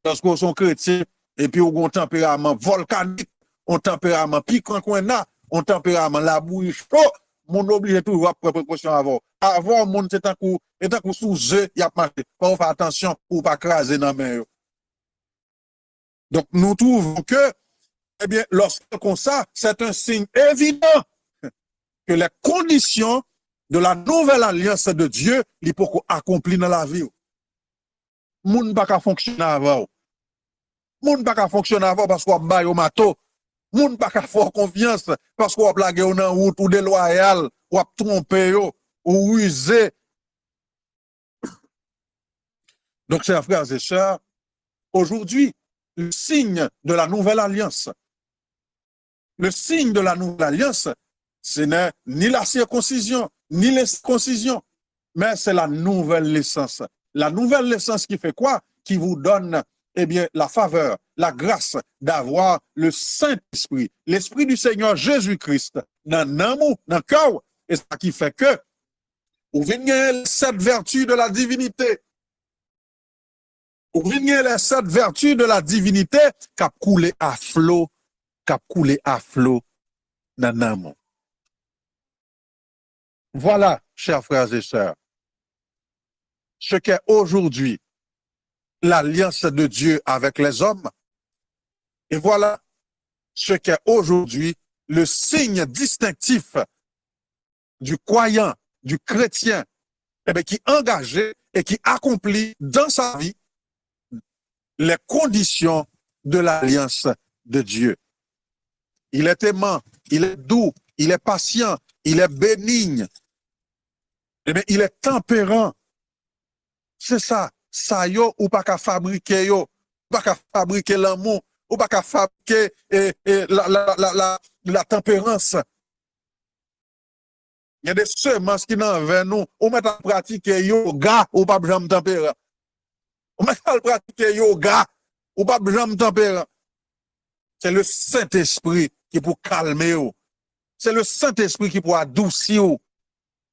Parce qu'on sont chrétiens et puis on a un tempérament volcanique, un tempérament piquant qu'on a, un tempérament la bouille chaud, mon obligé toujours à prendre précaution avant. Avant mon c'est un coup sous eux, y a marché. Faut faire attention pour pas craser dans main. Donc nous trouvons que eh bien, lorsqu'on ça, c'est un signe évident que les conditions de la nouvelle alliance de Dieu, il faut accomplir dans la vie. Moun pas qu'à fonctionner avant. Moun pas qu'à fonctionner avant parce qu'on baille au mato. Moun pas qu'à faire confiance parce qu'on a blagué en route ou déloyal, ou a trompé ou rusé. Donc, chers frères et sœurs, aujourd'hui, le signe de la nouvelle alliance, ce n'est ni la circoncision, ni l'exconcision, mais c'est la nouvelle naissance. La nouvelle naissance qui fait quoi? Qui vous donne, eh bien, la faveur, la grâce d'avoir le Saint-Esprit, l'Esprit du Seigneur Jésus-Christ, dans l'amour, dans le cœur. Et ça qui fait que, vous venez cette vertu de la divinité. Vous venez les 7 vertus de la divinité qui a coulé à flot, dans l'amour. Voilà, chers frères et sœurs, ce qu'est aujourd'hui l'alliance de Dieu avec les hommes. Et voilà ce qu'est aujourd'hui le signe distinctif du croyant, du chrétien, eh bien, qui est engagé et qui accomplit dans sa vie les conditions de l'alliance de Dieu. Il est aimant, il est doux, il est patient, il est bénigne, eh bien, il est tempérant. C'est ça. Ça yo, ou pas qu'à fabriquer yo, pas qu'à fabriquer l'amour, ou pas qu'à fabriquer la tempérance. Il y a des semences qui n'en viennent nous, ou mettre à pratiquer yoga, ou pas jamais tempérant. Ou mettre à pratiquer yoga, ou pas jamais tempérant. C'est le Saint-Esprit qui pour calmer vous. C'est le Saint-Esprit qui pour adoucir vous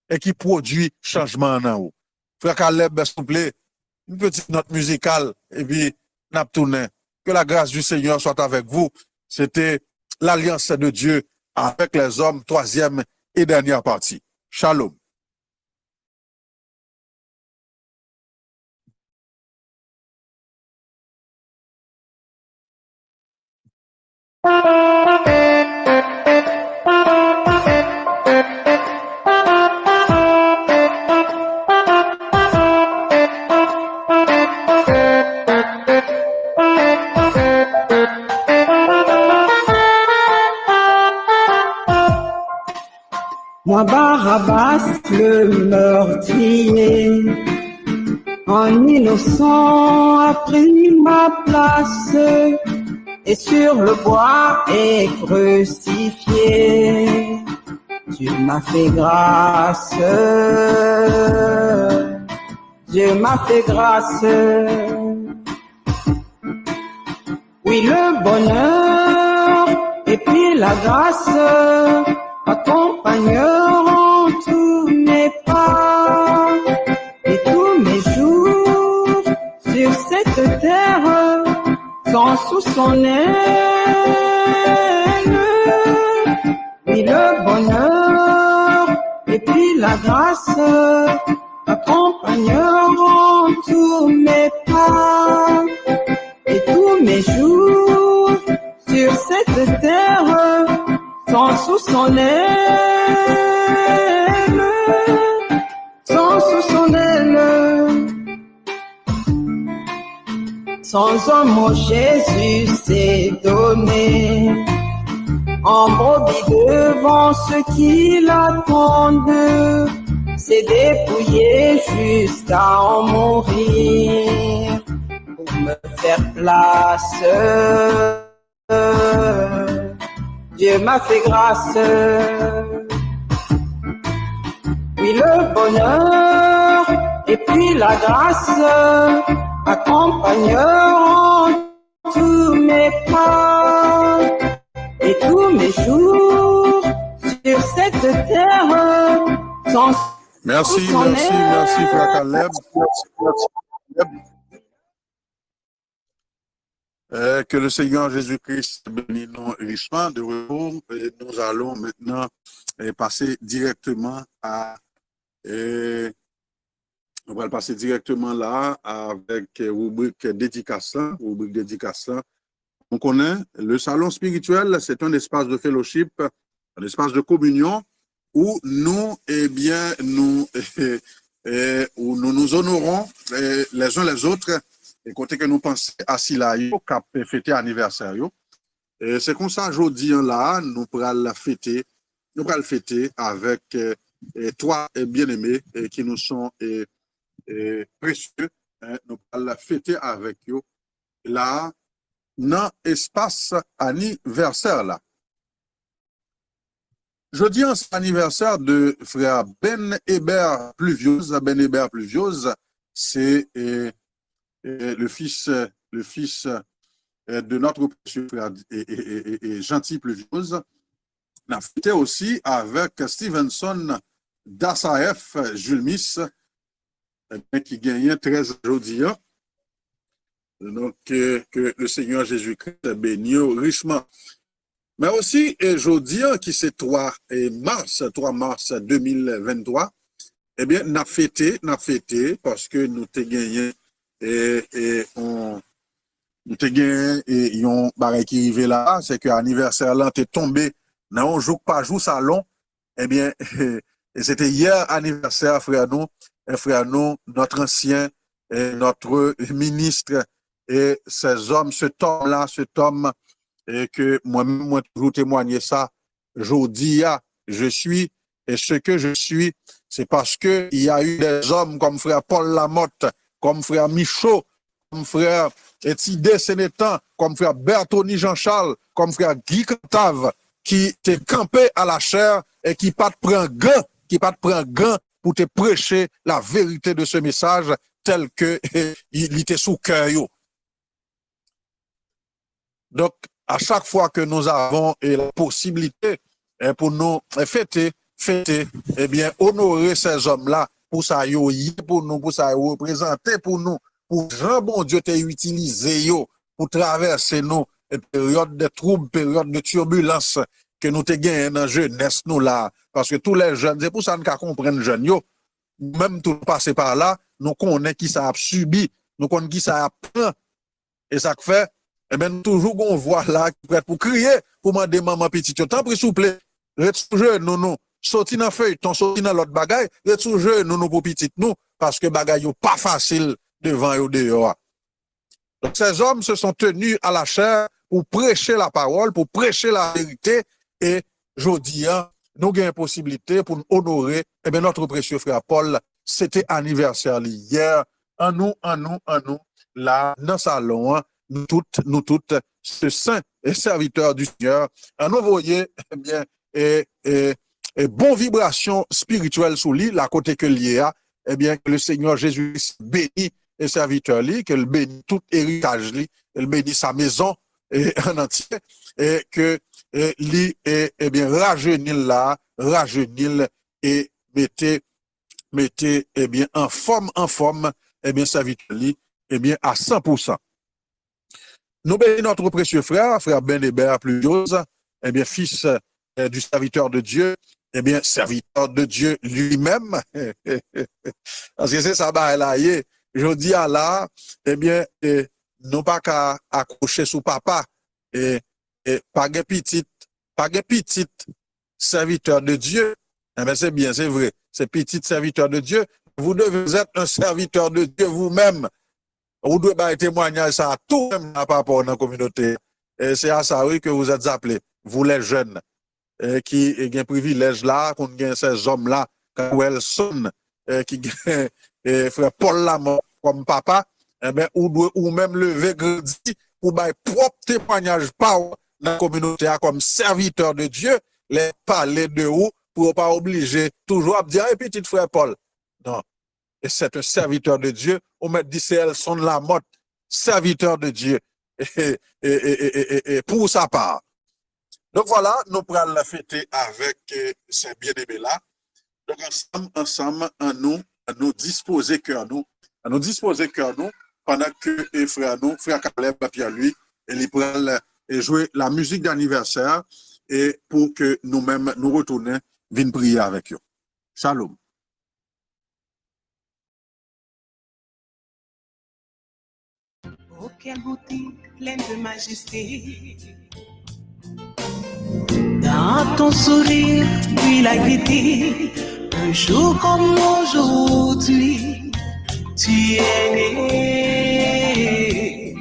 et qui produit changement en vous. Frère Caleb, s'il vous plaît, une petite note musicale et puis n'a tourné. Que la grâce du Seigneur soit avec vous. C'était l'alliance de Dieu avec les hommes, 3e et dernière partie. Shalom. Moi, Barabbas, le meurtrier, un innocent a pris ma place et sur le bois est crucifié. Dieu m'a fait grâce, Dieu m'a fait grâce. Oui, le bonheur et puis la grâce accompagneront tous mes pas et tous mes jours sur cette terre sont sous son aile. Oui, le bonheur et puis la grâce accompagneront tous mes pas et tous mes jours sur cette terre sont sous son aile, sont sous son aile. Sans un mot, Jésus s'est donné en brebis devant ceux qui l'attendent. s'est dépouillé jusqu'à en mourir pour me faire place. Dieu m'a fait grâce. Puis le bonheur et puis la grâce accompagneront tous mes pas et tous mes jours sur cette terre sont Merci, sous son merci, aile. merci, frère Caleb. Que le Seigneur Jésus-Christ bénisse nous richement de retour. Et nous allons maintenant passer directement à on va le passer directement là avec rubrique dédicace. Rubrique dédicace. On connaît le salon spirituel, c'est un espace de fellowship, un espace de communion où nous, où nous nous honorons les uns les autres. Et côté que nous pensons à Sila, cap fêter anniversaire. Et c'est comme ça, aujourd'hui, là, nous pourrons le fêter avec trois bien-aimés qui nous sont précieux. Nous pourrons le fêter avec eux là, dans l'espace anniversaire là. Jeudi, c'est l'anniversaire de frère Ben Hébert Pluviose. Ben Hébert Pluviose, c'est le fils de notre précieux frère et gentil Pluviose. On a fêté aussi avec Stevenson d'Asaf Jules Miss, qui gagnait 13 aujourd'hui. Donc, que le Seigneur Jésus-Christ bénisse richement. Mais aussi, jeudi, qui c'est 3 mars 2023, eh bien, n'a fêté parce que nous t'ai gagné nous t'ai gagné et yon barre qui arrivé là, c'est que anniversaire là t'est tombé dans un jour pas jour salon. Eh bien, et c'était hier anniversaire frère nous, notre ancien notre ministre et ces hommes, cet homme et que moi-même, moi, toujours témoigner ça, aujourd'hui, je suis, et ce que je suis, c'est parce que il y a eu des hommes comme frère Paul Lamotte, comme frère Michaud, comme frère Etidé Sénétan, comme frère Bertoni Jean-Charles, comme frère Guy Cantave, qui t'est campé à la chair et qui pas te prend gain pour te prêcher la vérité de ce message tel que il était sous cœur. Donc, à chaque fois que nous avons la possibilité pour nous fêter, eh bien, honorer ces hommes-là, pour ça, pour nous, pour ça, représenter pour nous, pour Jean bon Dieu t'a utilisé, pour traverser nos périodes de troubles, périodes de turbulence que nous te gagné dans la jeunesse, nous là. Parce que tous les jeunes, c'est pour ça qu'on comprend les jeunes, même tout passé par là, nous connaissons qui ça a subi, nous connaissons qui ça a pris. Et ça fait, eh bien, toujours qu'on voit là, prêt pour crier, pour demander maman petite, tant pis, s'il vous plaît, retournez nous, sorti dans feuilleton, sorti dans l'autre bagaille, retournez nous pour petite nous, parce que bagaille pas facile devant et dehors. Donc, ces hommes se sont tenus à la chair pour prêcher la parole, pour prêcher la vérité, et aujourd'hui, nous avons une possibilité pour nous honorer, eh bien, notre précieux frère Paul, c'était anniversaire hier, en nous, là, dans le salon, nous toutes, ce saint et serviteur du Seigneur, en envoyer, eh bien, et bonne vibration spirituelle sous lui, la côté que l'y a, eh bien, que le Seigneur Jésus bénit et serviteur lui, qu'il bénit tout héritage lui, qu'il bénit sa maison et en entier, et que lui est, eh bien, rajeunil et mettez, eh bien, en forme, eh bien, serviteur lui, eh bien, à 100%. Nous bénissons notre précieux frère Ben Hébert Pluviose, eh bien, fils du serviteur de Dieu, eh bien, serviteur de Dieu lui-même. Parce que c'est ça, là, je dis à là, eh bien, non pas qu'à accrocher sous papa, et pas de petit serviteur de Dieu. Eh bien, c'est bien, c'est vrai, c'est petit serviteur de Dieu. Vous devez être un serviteur de Dieu vous-même. Vous devez être témoignage ça à tout même par rapport à la communauté. Et c'est à ça, oui, que vous êtes appelés, vous les jeunes, qui ont un privilège là, qu'on gagne ces hommes-là, quand Elson, qui frère Paul Lamont comme papa, eh ben, ou même lever grandi pour bailler propre témoignage par dans la communauté comme serviteur de Dieu, les parler de vous pour pas obliger toujours à dire, petit frère Paul. Non. Et c'est un serviteur de Dieu. On m'a dit, c'est Elson Lamotte, serviteur de Dieu. Et pour sa part. Donc voilà, nous pourrons la fêter avec ces bien-aimés-là. Donc ensemble, à nous disposer cœur nous, pendant que frère Caleb, Pierre-Louis, il pourra jouer la musique d'anniversaire et pour que nous-mêmes nous retournions, venir prier avec eux. Shalom. Oh, quelle beauté pleine de majesté. Dans ton sourire, puis la gaieté, un jour comme aujourd'hui, tu es né.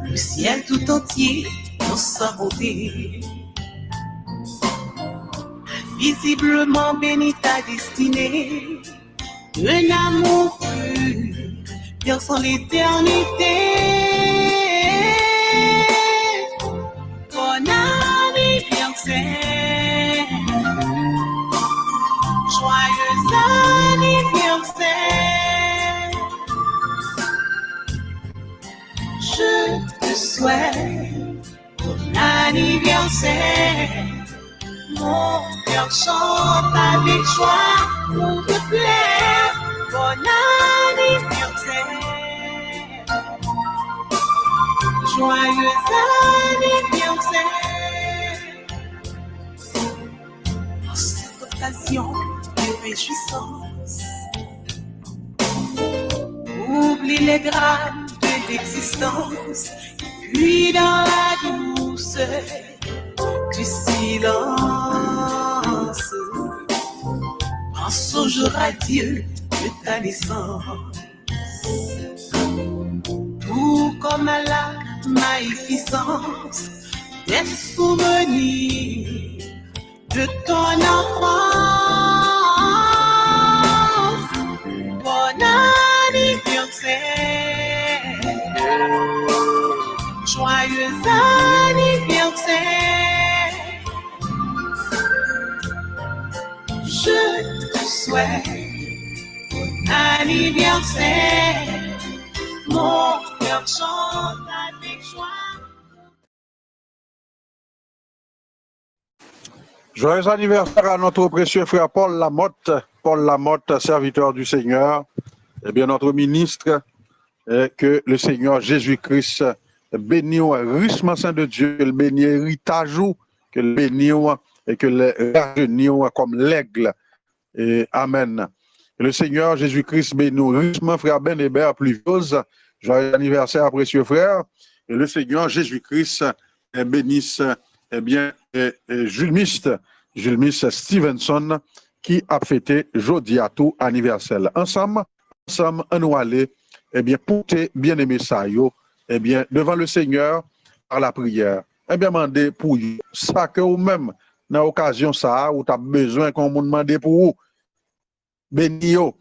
Le ciel tout entier dans sa beauté. Visiblement béni ta destinée, un amour pur, versant l'éternité. Bon anniversaire, joyeux anniversaire. Je te souhaite bon anniversaire. Mon cœur chante avec joie pour te plaire. Bon anniversaire, joyeux anniversaire. En cette occasion de réjouissance, oublie les drames de l'existence, puis dans la douceur du silence, pense au jour à Dieu de ta naissance. Tout comme à la magnificence des souvenirs de ton enfance. Bon anniversaire, joyeux anniversaire. Je te souhaite bon anniversaire. Mon cœur chante avec joie. Joyeux anniversaire à notre précieux frère Paul Lamotte, serviteur du Seigneur, et bien notre ministre, que le Seigneur Jésus-Christ bénisse richement Saint de Dieu, que le bénisse héritage, que le bénisse et que le rajeunisse comme l'aigle. Et Amen. Et le Seigneur Jésus-Christ bénisse richement frère Ben Hébert Pluvieuse. Joyeux anniversaire, précieux frère. Et le Seigneur Jésus-Christ bénisse Jules Mist Stevenson qui a fêté jeudi à tout anniversaire. Ensemble, on nous aller pour tes bien-aimés ça devant le Seigneur par la prière. Demander pour ça que vous-même dans l'occasion ça où tu as besoin qu'on vous demande pour vous. Béni yo.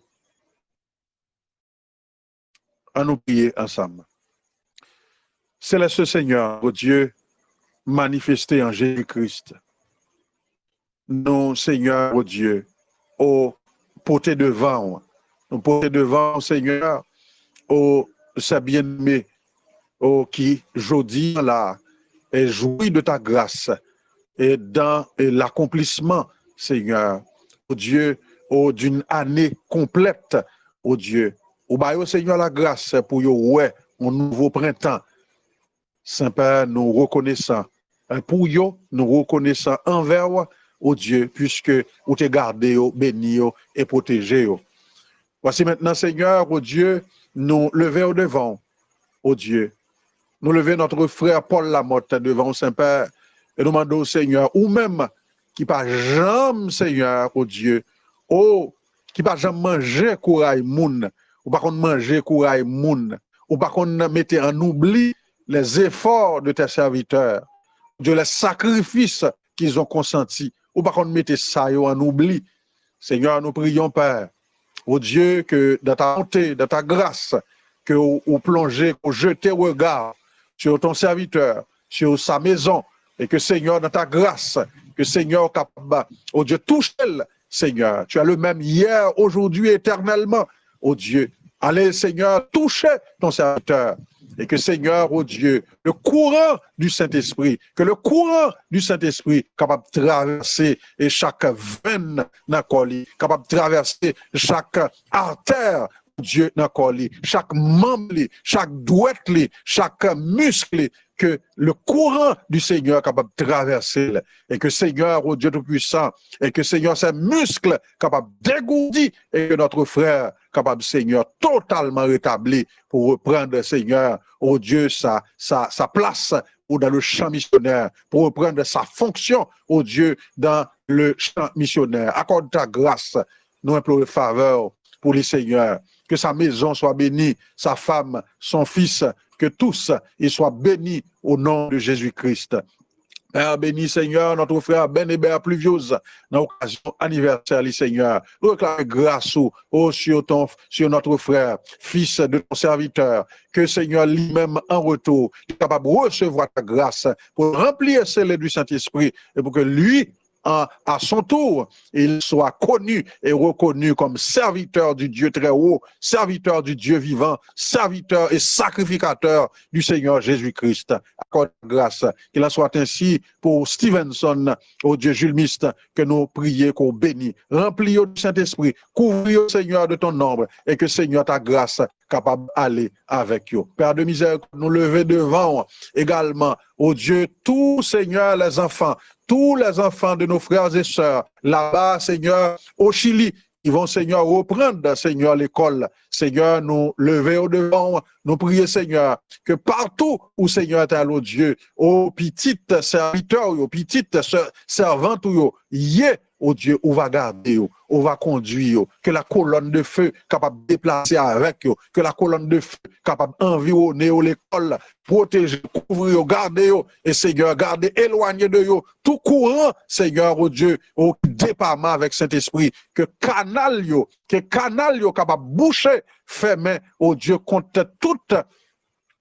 À nous prier ensemble. Céleste Seigneur, oh Dieu, manifesté en Jésus-Christ. Nous, Seigneur, oh Dieu, porter devant, nous porter devant, Seigneur, sa bien-aimé, qui, jodi, là, et jouit de ta grâce, et dans l'accomplissement, Seigneur, oh Dieu, d'une année complète, oh Dieu. Au Seigneur la grâce pour un nouveau printemps. Saint-Père, nous reconnaissons. Pour nous reconnaissons envers oh Dieu, puisque vous t'es gardé, béni et protégé. Voici maintenant, Seigneur, oh Dieu, nous lever au devant, oh Dieu. Nous lever notre frère Paul Lamotte devant Saint-Père et nous demandons au Seigneur, ou même qui pas jamais, Seigneur, oh Dieu, qui pas jamais manger courail moun, ou pas qu'on manger courail moun, ou pas qu'on mette en oubli les efforts de tes serviteurs, de les sacrifices qu'ils ont consentis, ou pas qu'on mette ça en oubli. Seigneur, nous prions, Père, ô Dieu, que dans ta bonté, dans ta grâce, que vous plongez, que vous jetez regard sur ton serviteur, sur sa maison, et que Seigneur, dans ta grâce, que Seigneur, capable, ô Dieu, touche-le, Seigneur. Tu as le même hier, aujourd'hui, éternellement, ô Dieu. Allez, Seigneur, touchez ton serviteur. Et que Seigneur, oh Dieu, le courant du Saint-Esprit, que le courant du Saint-Esprit capable de traverser et chaque veine dans le capable de traverser chaque artère, Dieu dans le chaque membre, chaque douette, chaque muscle, que le courant du Seigneur capable de traverser, et que Seigneur, oh Dieu Tout-Puissant, et que Seigneur, ses muscles capables dégourdir, et que notre frère capable, Seigneur, totalement rétabli pour reprendre, Seigneur, oh Dieu, sa place ou dans le champ missionnaire, pour reprendre sa fonction, oh Dieu, dans le champ missionnaire. Accorde ta grâce, nous implorons faveur pour les seigneurs, que sa maison soit bénie, sa femme, son fils, que tous ils soient bénis au nom de Jésus-Christ. Père béni, Seigneur, notre frère Ben Hébert Pluviose, dans l'occasion anniversaire, Seigneur. Nous réclamons grâce sur notre frère, fils de ton serviteur, que Seigneur lui-même en retour est capable de recevoir ta grâce pour remplir celle du Saint-Esprit et pour que lui, à son tour, il soit connu et reconnu comme serviteur du Dieu très haut, serviteur du Dieu vivant, serviteur et sacrificateur du Seigneur Jésus-Christ. Accorde grâce. Qu'il en soit ainsi pour Stevenson, au Dieu Jules Mist, que nous prions, qu'on bénit. Remplis du Saint-Esprit, couvre Seigneur de ton nombre et que Seigneur ta grâce capable d'aller avec eux. Père de misère, nous lever devant également, au Dieu, tout Seigneur, les enfants de nos frères et sœurs, là-bas, Seigneur, au Chili, ils vont, Seigneur, reprendre, Seigneur, l'école. Seigneur, nous lever au devant, nous prier, Seigneur, que partout où, Seigneur, est allé, Dieu, aux petites serviteurs, aux petites servantes, y est, oh Dieu, on va garder, on va conduire, que la colonne de feu capable de déplacer avec, que la colonne de feu capable d'environner l'école, protéger, couvrir, garder, et Seigneur, garder, éloigner de eux, tout courant, Seigneur, oh Dieu, au départ avec Saint-Esprit, que canal capable de boucher, fermer, oh Dieu, contre toute,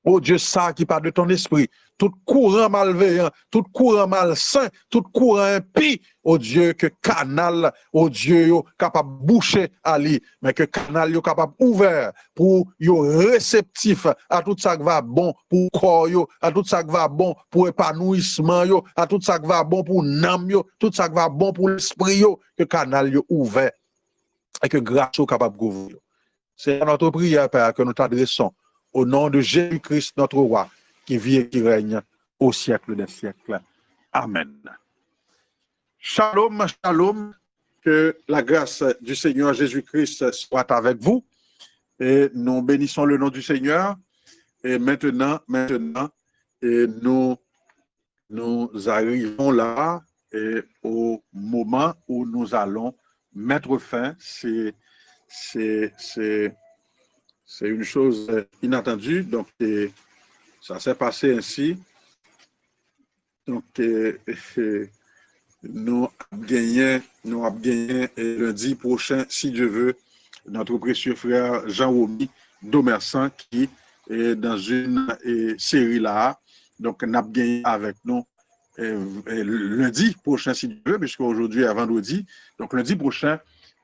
oh Dieu, ça qui part de ton esprit, tout courant malveillant, tout courant malsain, tout courant impie, oh Dieu, que canal, oh Dieu, capable de boucher à lui, mais que canal yo capable ouvert pour yo réceptif à tout ça qui va bon pour corps yo, à tout ça qui va bon pour épanouissement yo, à tout ça qui va bon pour l'âme yo, tout ça qui va bon pour l'esprit yo, que canal yo ouvert et que grâce yo capable d'ouvrir. C'est notre prière, Père, que nous t'adressons au nom de Jésus-Christ, notre roi, qui vit et qui règne au siècle des siècles. Amen. Shalom, shalom, que la grâce du Seigneur Jésus-Christ soit avec vous. Et nous bénissons le nom du Seigneur. Et maintenant, et nous arrivons là et au moment où nous allons mettre fin. C'est une chose inattendue. Donc, ça s'est passé ainsi. Donc, nous avons gagné lundi prochain, si Dieu veut, notre précieux frère Jean-Romy Domersan qui est dans une série là. Donc, nous avons gagné avec nous lundi prochain, si Dieu veut, puisque aujourd'hui est vendredi. Donc, lundi prochain,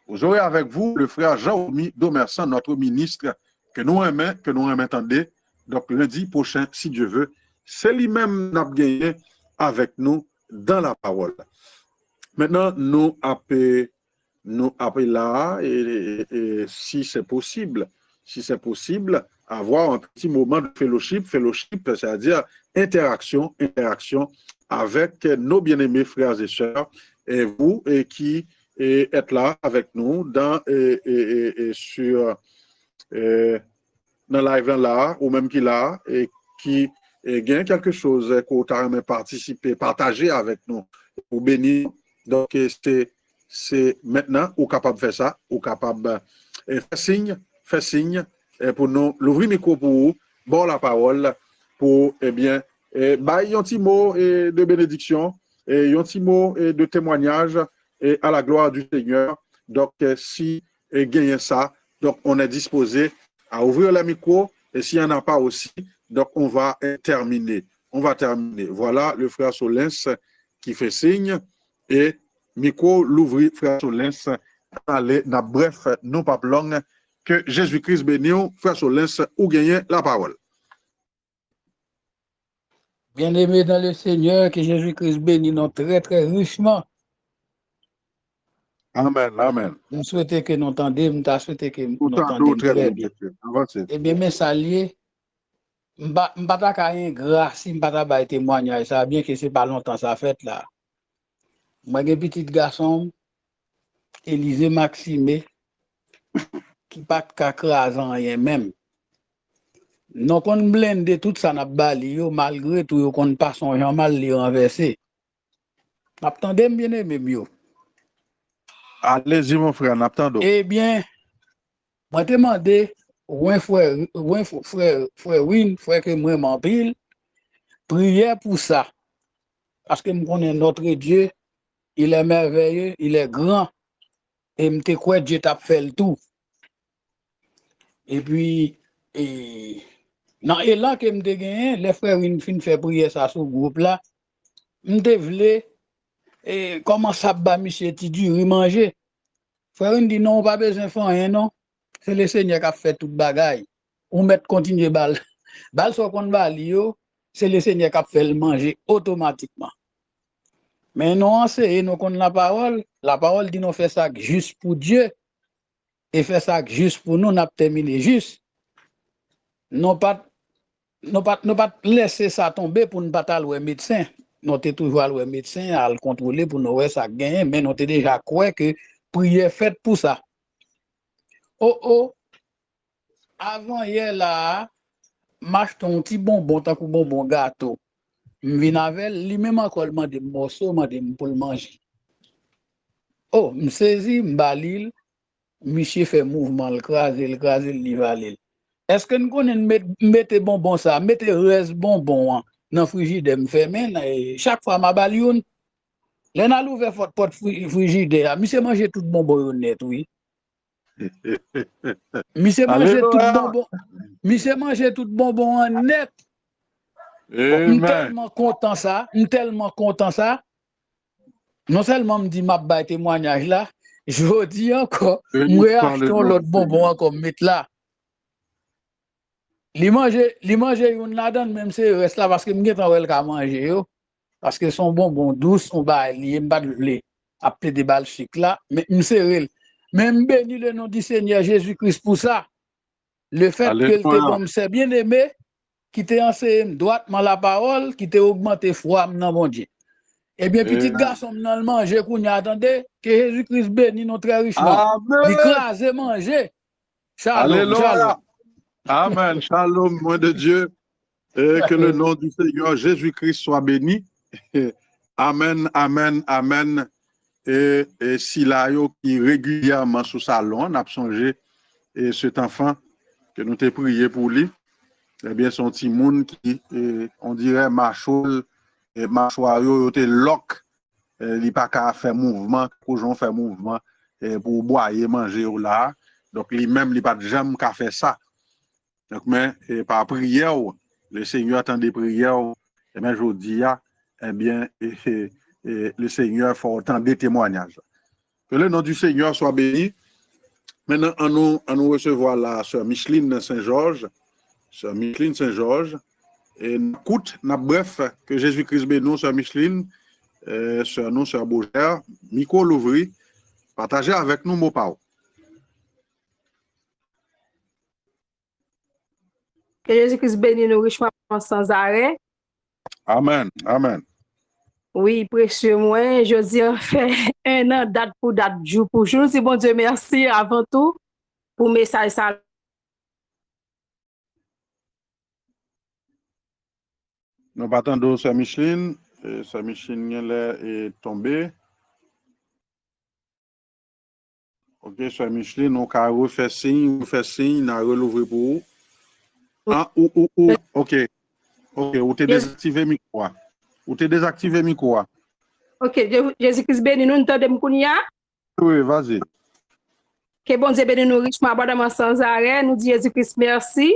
vous aurez avec vous le frère Jean-Romy Domersan, notre ministre, que nous aimons entendre. Donc, lundi prochain, si Dieu veut, c'est lui-même qui a gagné avec nous dans la parole. Maintenant, nous appelons là, et si c'est possible, avoir un petit moment de fellowship, c'est-à-dire interaction avec nos bien-aimés frères et sœurs, et vous qui êtes là avec nous dans live là, ou même qui là, et qui gagne quelque chose qu'on t'a participer, partager avec nous, pour bénir. Donc, c'est maintenant, ou capable de faire ça, ou capable de faire signe, pour nous, l'ouvrir micro pour vous, bon la parole, pour, un petit mot de bénédiction, et un petit mot de témoignage, et à la gloire du Seigneur, Donc, si gagne ça, donc on est disposé à ouvrir le micro. Et s'il n'y en a pas aussi, donc on va terminer. On va terminer. Voilà le frère Solens qui fait signe. Et micro l'ouvrir, frère Solens. Allez, bref, non pas long. Que Jésus-Christ bénisse, frère Solens, ou gagne la parole. Bien-aimés dans le Seigneur, que Jésus-Christ bénisse nous très, très richement. Amen, amen. Je souhaite que nous entendions, je souhaite que nous Tout entendions très bien. bien. Eh bien, mes salués, je ne vais pas faire grâce, je ne vais pas faire témoignage, ça bien que ce n'est pas longtemps ça fait là. Moi, j'ai un petit garçon, Élisée Maxime, qui n'a pas de crasant rien même. Nous avons blendé tout ça dans bali, malgré tout, on ne pas son mal les renverser. Attendez bien aimé mieux. Allez-y, mon frère, n'attendons. Eh bien, moi, je demandé, frère Win, frère que moi m'en pile, prière pour ça. Parce que je connais notre Dieu, il est merveilleux, il est grand, et je te crois Dieu t'a fait le tout. Et puis, dans l'élan que je te gagné, les frères Win fin fait prière ça sur le groupe là, je te voulais, et comment ça va, monsieur Tidu, manger. Frère Win dit non, pas besoin de faire rien, non. C'est le Seigneur qui a fait toute bagaille. On met continuer balle. Balle soit qu'on va lire, c'est le Seigneur qui a fait le manger automatiquement. Mais nous enseignons, nous connaissons la parole dit nous fait ça juste pour Dieu et fait ça juste pour nous, nous avons terminé juste. Nous pas laisser ça tomber pour ne pas aller au médecin. Nous sommes toujours allé au médecin à le contrôler pour nous voir ça gagner, mais nous avons déjà cru que prière faite pour ça. Oh, avant hier là, m'achète un petit bonbon, tant que bonbon gâteau. M'vin avec lui-même encore demandé morceau, demandé pour le manger. Oh, m'saisi, m'balil, monsieur fait mouvement, le craser, le livalil. Est-ce que nous connaissons mettre bonbon ça, mettre reste bonbon dans le frigidaire, m'fermer, chaque fois ma balioun. L'en a ouvert votre porte frigidaire, monsieur mange tout bonbon net, oui. Monsieur mange tout bonbon. Monsieur mange tout bonbon en net. Bon, tellement content ça, Non seulement me dit ma bail témoignage là, je vous dis encore, moi achetons l'autre bonbon encore mettre là. Li manger une la donne même c'est reste là parce que me getan wel ka manger yo parce que son bonbon douce son bail li m'pa vle appeler des balles chic là mais m'serel. Même béni le nom du Seigneur Jésus-Christ pour ça. Le fait que te bon c'est bien aimé qui t'a enseigné droitement la parole, qui t'a augmenté foi dans mon Dieu. Eh bien, petit garçon, dans le manger, qu'on attendait, que Jésus-Christ bénisse nous très richement. Il crase manger. Shalom, Alléluia. shalom. Amen, shalom, moi de Dieu. Et que le nom du Seigneur Jésus-Christ soit béni. Amen, amen, amen. Et si là, qui régulièrement sous salon, on a songé, et cet enfant que nous t'ai prié pour lui, eh bien, son petit monde qui, on dirait, mâchoire, yo te lock, il pas qu'à faire mouvement, pour gens faire mouvement, pour boire et manger là. Donc, lui-même, il pas de jamais qu'à faire ça. Donc, mais, par prière, le Seigneur attend des prières, et bien, je dis, eh bien, le Seigneur fait autant de témoignages. Que le nom du Seigneur soit béni. Maintenant, on nous recevoir la sœur Micheline Saint-Georges. Sœur Micheline Saint-Georges. Et écoute, bref, que Jésus-Christ bénisse, sœur Micheline, sœur nous, sœur Bogère, micro l'ouvri, partagez avec nous, mon parole. Que Jésus-Christ bénisse nous richement sans arrêt. Amen, amen. Oui, précieux moi, je dis, fait un an, date pour date, jour pour jour. Si bon Dieu, merci avant tout pour le message. Nous attendons sœur Micheline. Sœur Micheline est tombée. Ok, sœur Micheline, on a refait signe, on a relouvré pour vous. Ah, ok. Ok, ou t'es désactivé micro. Ou t'es désactivé micro. Ok, Jésus-Christ béni nous, nous t'entendons. Oui, vas-y. Que bon Dieu bénisse nous richement, abondamment sans arrêt. Nous disons Jésus-Christ merci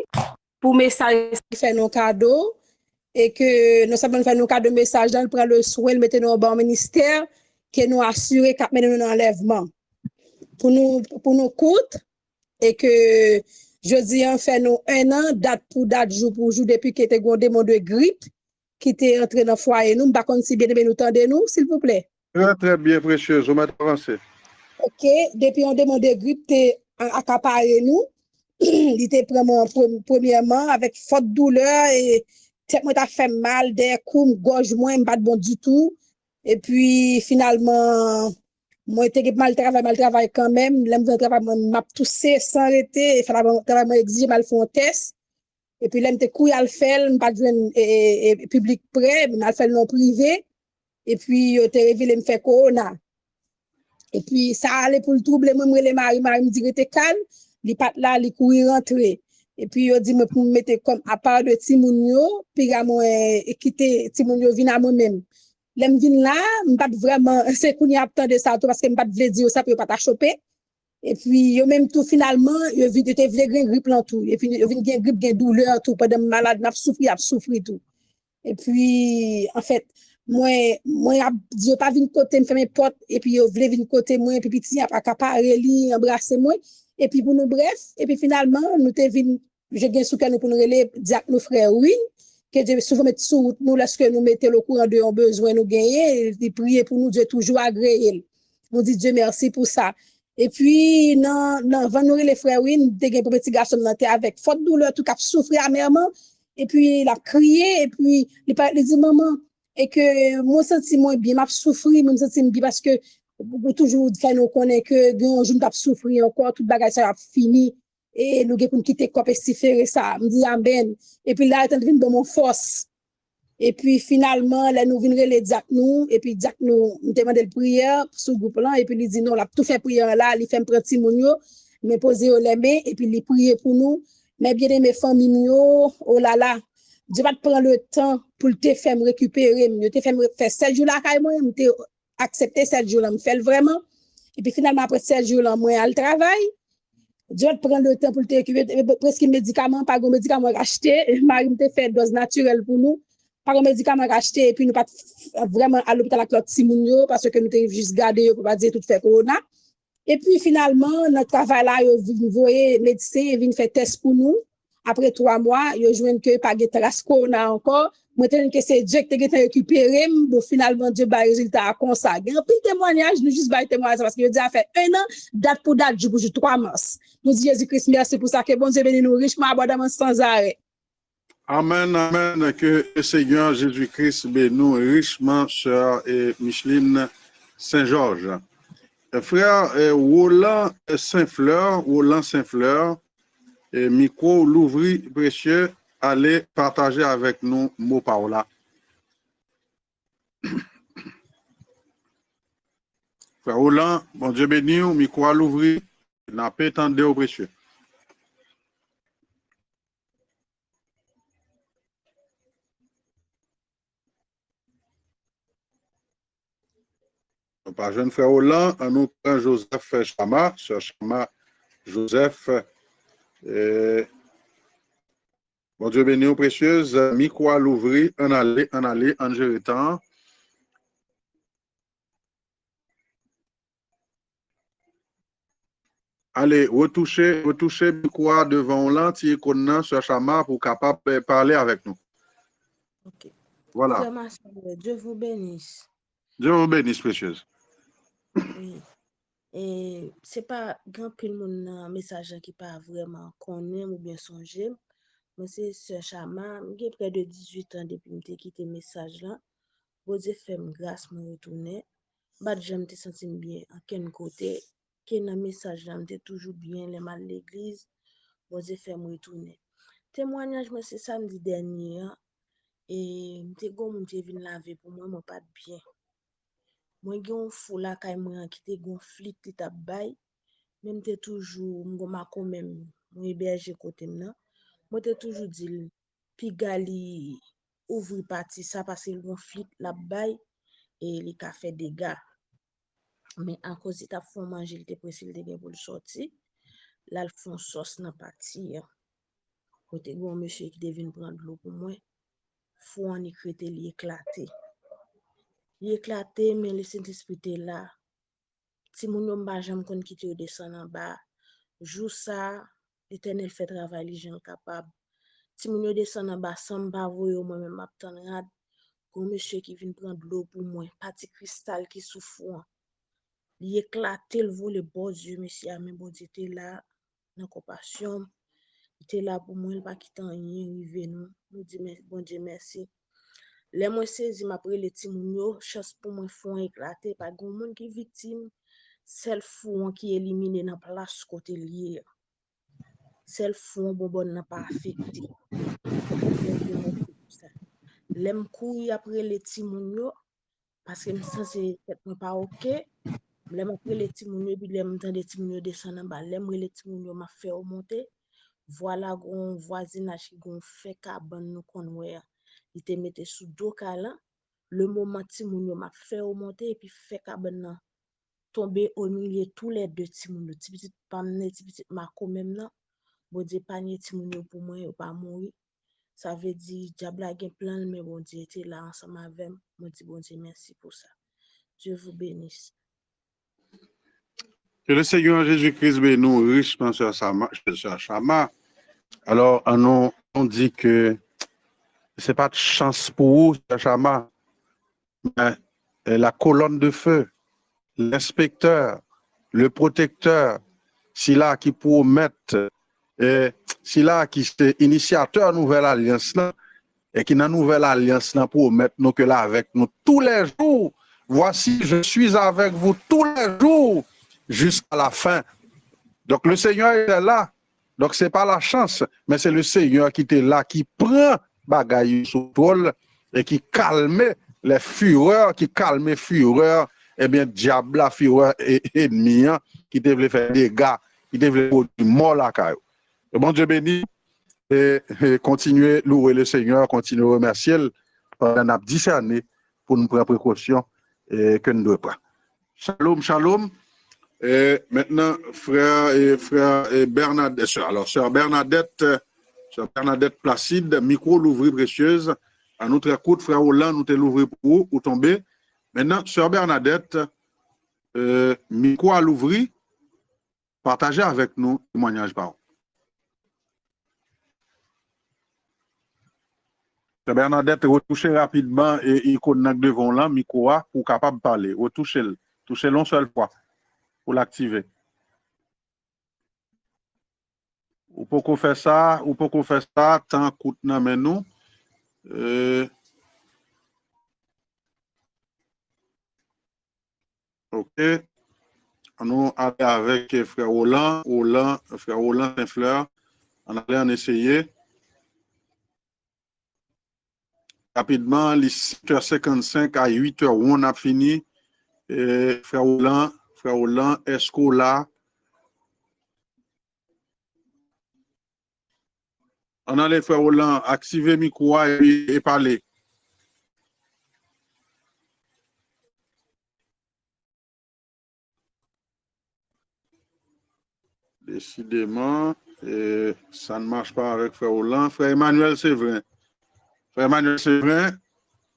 pour le message qui fait nos cadeaux. Et que nous savons faire nos cadeaux de message, nous prenons le soin, nous mettons au bon ministère, que nous assurons qu'à mener nous enlèvement. Pour nous coûte, et que jeudi, on fait nous 1 an, date pour date, jour pour jour, depuis qu'il était un démon de grippe, qui était entré dans le foyer. Nous, par contre, si bien aimé, nous tendez nous, s'il vous plaît. Très, très bien, précieuse. On m'a avancé. OK. Depuis un démon de grippe, t'es accaparé nous. Il était premièrement avec forte douleur et tête moi t'a fait mal, des coups, gorge moins, pas bon du tout. Et puis finalement, moi j'étais mal travail quand même, l'aime travail m'a toussé sans arrêter, il fallait travail exiger mal faire un test. Et puis l'aime te couille à le faire, pas de public près, m'a fait non privé. Et puis te révélé me fait corona. Et puis ça allait pour le trouble, moi les mari me dit rete calme, li pat là, li courir rentrer. Et puis yo dit me pour mettre comme à part de Timounio, puis ga moi quitter Timounio vinn à moi même. L'aime vinn là, m'pas vraiment c'est qu'on y a attendre ça parce que m'pas vle dire ça pour pas ta choper. Et puis yo même tout finalement, yo vinn te vle grippe lan tout. Et puis yo vinn gen grippe, gen douleur tout pendant malade, n'a souffri tout. Et puis en fait moi je pas vinn côté me faire mes portes et puis yo vle vinn côté moi puis petit a pas capable li embrasser moi et puis pour nous bref et puis finalement nous te vinn je gagne sous nous pour nous reler dire nos frères oui que Dieu souvent mettre sous nous lorsque nous mettons le courant de un besoin nous gagner et prier pour nous Dieu toujours agréé nous dit Dieu merci pour ça et puis non avant nous les frères oui nous te gagne pour petit garçon avec forte douleur tout cap souffrir amèrement et puis il a crié et puis il dit maman et que moi senti moins bien m'a souffrir me senti bien parce que toujours faire nous connaître que un jour m'a souffrir encore toute bagage ça a fini et nous pour quitter corps pestiféré ça me dit amen et puis là il vient de mon force et puis finalement là nous venons les Jack nous et puis Jack nous demander de prière sur groupe là et puis il dit non là tout fait prière là il fait me prendre Timonio me poser les mains et puis il prier pour nous mais bien aimé famille mio oh là là Dieu va te prendre le temps pour te faire me récupérer me te faire 7 jours là moi me te accepter 7 jours là me faire vraiment et puis finalement après 7 jours là moi al travail Dieu va te prendre le temps pour te récupérer presque médicament pas de médicament acheté Marie me te fait dose naturelle pour nous pas de médicament acheté et puis nous pas vraiment à l'hôpital avec l'autre Simonio parce que nous t'ai juste gardé pour pas dire tout fait corona et puis finalement notre travail là vous voyez médecin vient faire test pour nous après 3 mois yo joine que pas de trace corona encore moi t'ai que c'est Dieu qui t'a récupéré bon finalement Dieu ba résultat comme ça un pile témoignage nous juste ba témoignage parce que yo dit a fait 1 an date pour date jour pour jour 3 mars nous dit Jésus-Christ merci pour ça que bon Dieu bénisse nous richement abondamment sans arrêt. Amen, amen. Que le Seigneur Jésus-Christ bénisse richement, sœur Micheline Saint-Georges. Frère Roland Saint-Fleur, micro l'ouvri précieux, allez partager avec nous mot par là. Frère Roland, bon Dieu béni, micro l'ouvri, n'a pas entendu au précieux. Par jeune frère Roland, nous prend Joseph Chama, sœur Chama Joseph. Bon Dieu béni, précieuse, micro à l'ouvrir, en aller, en géretant. Allez, retouchez micro devant l'entier qu'on sœur Chama pour capable de parler avec nous. Ok. Voilà. Dieu vous bénisse. Dieu vous bénisse, précieuse. Oui. Et c'est pas grand pile mon message qui pas vraiment connaît ou bien songer. Mais c'est sœur Chama, j'ai près de 18 ans depuis que j'ai quitté message là. Bon Dieu fait grâce me retourner. Bah j'aime te sentir bien à quel côté que dans message là m'était toujours bien les mal l'église. Bon Dieu fait me retourner. Témoignage moi c'est samedi dernier et m'était gon m'était vinn laver pour moi pas bien. Moi gen fou la kay moi qui te gonflit ti t'a bay même t'es toujours m'goma quand même moi héberger côté m'nan moi t'es toujours dit pi gali ouvri parti ça parce que gonflit la bay et les ka fait dégâts Mais à cause de ta fond manger, il était pressé, il était pour le sortir. Là, le fond sauce n'a pas tiré. Côté bon monsieur qui devine prendre l'eau pour moi, faut en écréter, il éclaté. Il éclaté, mais le Saint-Esprit était là. Si mon homme ba jamais kon quitter descend en bas, jour ça, l'Éternel fait travail les gens capables. Si mon yo descend en bas sans pas voyer moi même m'attendre rad, kon monsieur qui vient prendre l'eau pour moi, parti cristal qui souffre. Il éclaté le volet bon Dieu monsieur, mais bon Dieu était là dans compassion. Il était là pour moi, il pas quitter rien rivé nous. Nous dit bon Dieu merci. Les moi saisi m'après les ti moun yo, chance pour moi font éclater pas gon monde qui victime. Celle fou qui éliminé dans place côté lié. Celle fou bonbon n'a pas affecté. Bon Dieu merci pour ça. L'aime courir après les ti moun yo parce que me sens tête pas OK. L'aime après les ti moun yo puis l'aime tande ti moun yo descendre en bas. L'aime les ti moun yo m'a fait remonter. Voilà gon voisinage qui gon fait cabane nous konwe. Il te mette sous dos kala. Le moment ti moun yo m'a fait remonter et puis fait cabane nan tomber au milieu tous les deux ti moun yo. Ti petit pamne, ti petit mako même nan. Bon Dieu panier ti moun yo pour moi yo pas mourir. Ça veut dire diable a gen plan mais bon Dieu était là ensemble avec moi. Moi dis bon Dieu merci pour ça. Dieu vous bénisse. Que le Seigneur Jésus-Christ bénisse richement sur Chama. Alors, on dit que c'est pas de chance pour vous, Chama, mais la colonne de feu, l'inspecteur, le protecteur, c'est là qui pour mettre, c'est là qui est initiateur de nouvelle alliance là, et qui dans nouvelle alliance là pour mettre nous que là avec nous tous les jours. Voici, je suis avec vous tous les jours jusqu'à la fin. Donc le Seigneur est là. Donc c'est pas la chance, mais c'est le Seigneur qui est là, qui prend bagaille sous contrôle et qui calme les fureurs, eh bien, diable, la fureur ennemi, qui devait faire des dégâts, qui devait faire du mort à caillou. Bon Dieu béni, et continuez louer le Seigneur, continuez remercier pendant 10 années pour nous prendre précaution que nous devons prendre. Shalom, shalom. Et maintenant, frère Bernadette, alors sœur Bernadette Placide, micro l'ouvrir précieuse, à notre écoute, frère Hollande, nous te l'ouvrir pour vous, ou tomber. Maintenant, sœur Bernadette, micro à l'ouvrir, partagez avec nous le témoignage par vous. Sœur Bernadette, retouchez rapidement et icône devant là, micro pour capable de parler. Retouchez-le, touchez-le une seule fois. Pour l'activer. Ou pour qu'on fait ça, tant coûte nan men nous. OK. On allait avec frère Roland Saint-Fleur. On allait en essayer. Rapidement, les 7h55 à 8h, on a fini. Frère Roland, est-ce qu'on l'a? On allait, frère Roland, activer le micro et parler. Décidément, ça ne marche pas avec frère Roland. Frère Emmanuel Séverin.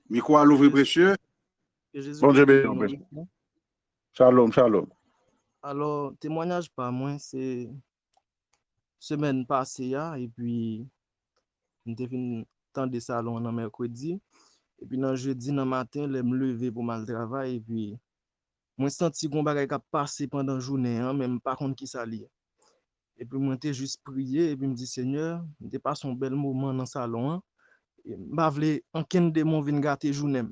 Micro à l'ouvrir précieux. Bon Dieu béni. Shalom. Alors, témoignage par moi, c'est semaine passée, et puis, nous avons temps de salon dans mercredi, et puis, dans jeudi, dans matin, je me lever pour mal travail, et puis, moi, senti qu'on va passer pendant la journée, même pas contre qui ça lié. Et puis, moi, j'ai juste prié, et puis, je me dis, Seigneur, je passe un bel moment dans le salon, et je voulais aucun démon venir gâter journée.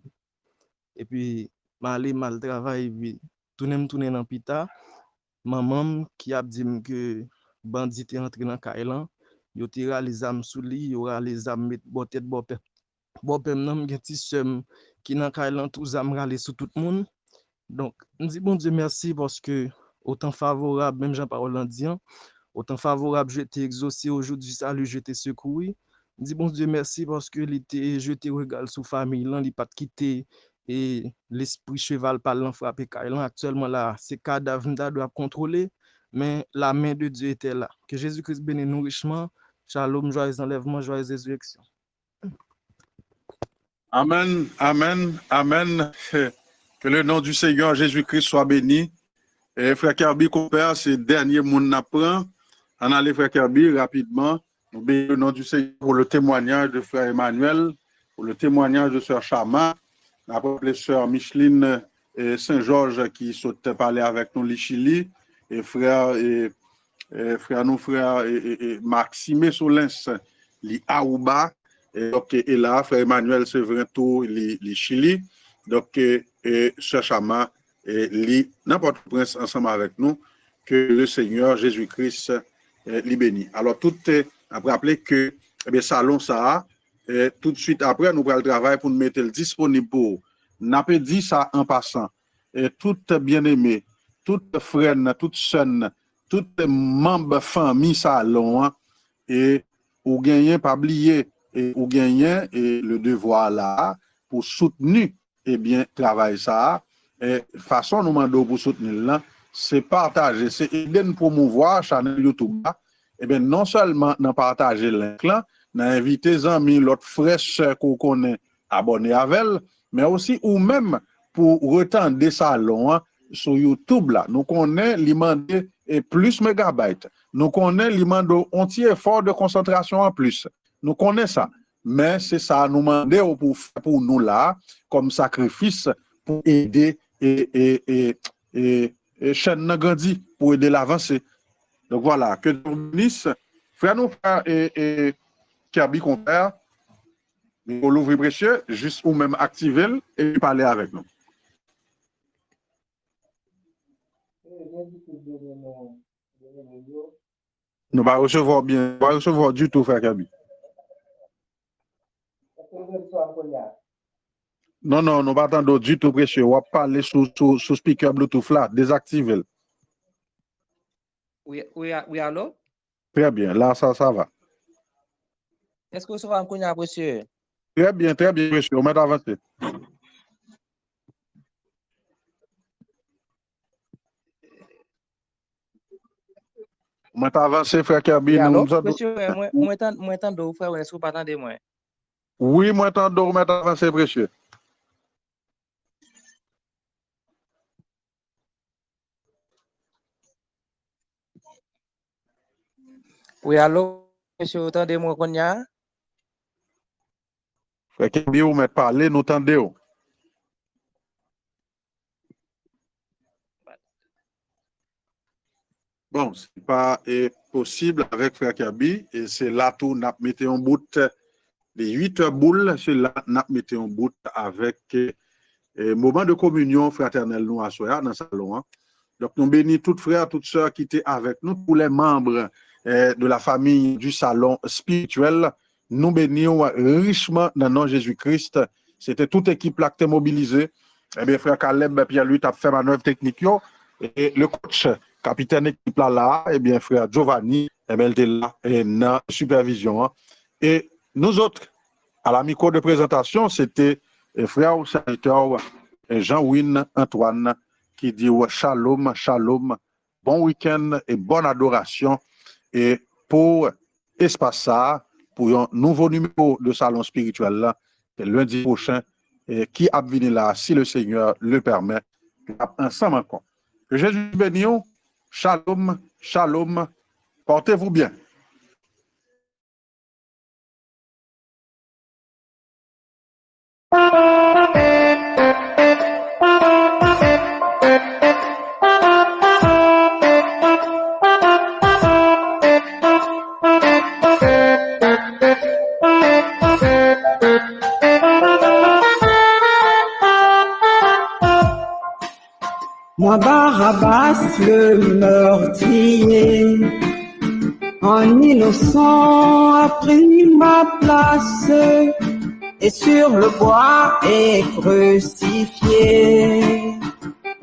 Et puis, je allé mal travail, et puis, tourner dans l'hôpital. Maman qui a dit que bandit est entré dans Kailan, yo tira les âmes sous lui, yo aura les âmes mettre bo tête bo pem nan gen ti sem qui dans Kailan tous âmes rale sous tout le monde. Donc, on dit bon Dieu merci parce que autant favorable même Jean-Paul Landian, autant favorable je t'ai exaucé aujourd'hui, salut je t'ai secouru. On dit bon Dieu merci parce que il était jeté regard sous famille là, il pas quitté et l'esprit cheval parlant frappé Kailan. Actuellement là, ces cadavres doivent contrôler, mais la main de Dieu était là. Que Jésus-Christ bénisse nous richement. Shalom, joyeux enlèvement, joyeuse résurrection. Amen, amen, amen. Que le nom du Seigneur Jésus-Christ soit béni. Et frère Kirby, compère, c'est le dernier monde n'apprend. On allait frère Kirby rapidement. Nous bénissons le nom du Seigneur pour le témoignage de frère Emmanuel, pour le témoignage de sœur Chama, après sœur Micheline et Saint-Georges qui sont parlé avec nous, les Chili, et frère Maxime Solens, les Aouba, et donc et là frère Emmanuel Severinto, les Chili, donc et sœur Chama et n'importe prince ensemble avec nous, que le Seigneur Jésus-Christ les bénit. Alors tout après rappeler que salon ça tout de suite après nous prenons le travail pour nous mettre le disponible pour n'a pas dit ça en passant et tout bien-aimé, tout frère, toute sœur, tout membre famille salon et ou gagner pas oublier et ou gagner et le devoir là pour soutenir travail ça et façon nous mandons pour soutenir là c'est partager, c'est aider nous promouvoir chaîne YouTube là. Non seulement dans partager link là, dans inviter les amis, l'autre frère qu'on connaît abonner avec elle, mais aussi ou même pour retendre des salons sur YouTube là. Nous connaissons l'imandé et plus mégabytes. Nous connaissons l'imandé un petit effort de concentration en plus. Nous connaissons ça. Mais c'est ça nous demander pour nous là comme sacrifice pour aider et chaîne grandi pour aider l'avancée. Donc voilà, que Dieu bénisse. Frère nous frère et Kirby compère, nous l'ouvrir précieux, juste ou même activer et parler avec nous. Nous va recevoir bien, nous va recevoir du tout, frère Kirby. Non, nous pas attendre du tout précieux. On va parler sous speaker Bluetooth là, désactiver. Oui, allô? Très bien, là, ça va. Est-ce que vous savez me monsieur? Très bien, monsieur. On va avancer. On va avancer, frère Kirby. Oui, allô? Monsieur, moi, attends, frère, est-ce que vous pas attendez moi? Oui, moi, attends, on va avancer, monsieur. Oui, allô, monsieur, attendez-moi, qu'on y a? Frère Kirby, vous m'êtes parlé, nous attendons. Bon, ce n'est pas possible avec frère Kirby, et c'est là tout, nous mettons en bout les 8 boules, c'est là nous mettons en bout avec moment de communion fraternelle nous à soir dans le salon. Donc, nous bénissons toutes frères, toutes sœurs qui étaient avec nous, tous les membres de la famille du salon spirituel. Nous bénissons richement dans le nom de Jésus-Christ. C'était toute équipe là qui était mobilisée. Eh bien, frère Caleb, Pierre-Louis a fait manœuvre technique. Et le coach, capitaine équipe là, eh bien, frère Giovanni, eh bien, il était là et dans supervision. Et nous autres, à la micro de présentation, c'était frère sénateur Jean-Win Antoine qui dit shalom, shalom, bon week-end et bonne adoration. Et pour espace ça, pour un nouveau numéro de salon spirituel là, lundi prochain, qui a venu là, si le Seigneur le permet, ensemble encore. Que Jésus bénisse, shalom, shalom, portez-vous bien. Moi, Barabbas, le meurtrier, un innocent a pris ma place et sur le bois est crucifié.